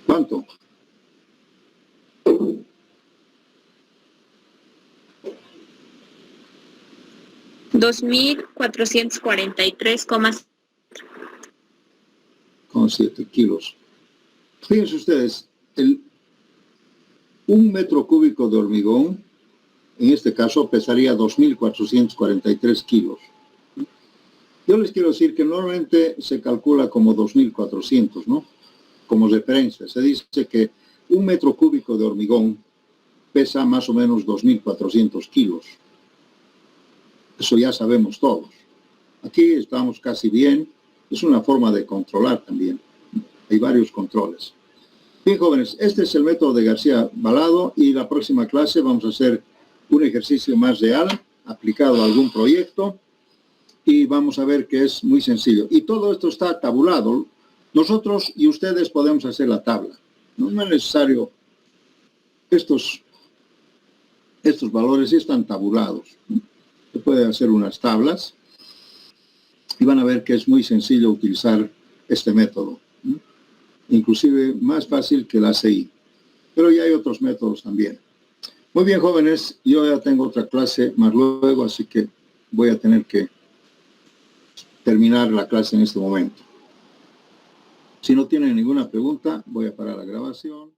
¿Cuánto? $2,443,7 kilos. Fíjense ustedes, un metro cúbico de hormigón, en este caso, pesaría 2.443 kilos. Yo les quiero decir que normalmente se calcula como 2.400, ¿no? Como referencia. Se dice que un metro cúbico de hormigón pesa más o menos 2.400 kilos. Eso ya sabemos todos. Aquí estamos casi bien. Es una forma de controlar también. Hay varios controles. Bien, jóvenes, este es el método de García-Balado y la próxima clase vamos a hacer un ejercicio más real, aplicado a algún proyecto, y vamos a ver que es muy sencillo. Y todo esto está tabulado. Nosotros y ustedes podemos hacer la tabla. No es necesario. Estos valores sí están tabulados. Se puede hacer unas tablas y van a ver que es muy sencillo utilizar este método. Inclusive más fácil que la ACI. Pero ya hay otros métodos también. Muy bien, jóvenes, yo ya tengo otra clase más luego, así que voy a tener que terminar la clase en este momento. Si no tienen ninguna pregunta, voy a parar la grabación.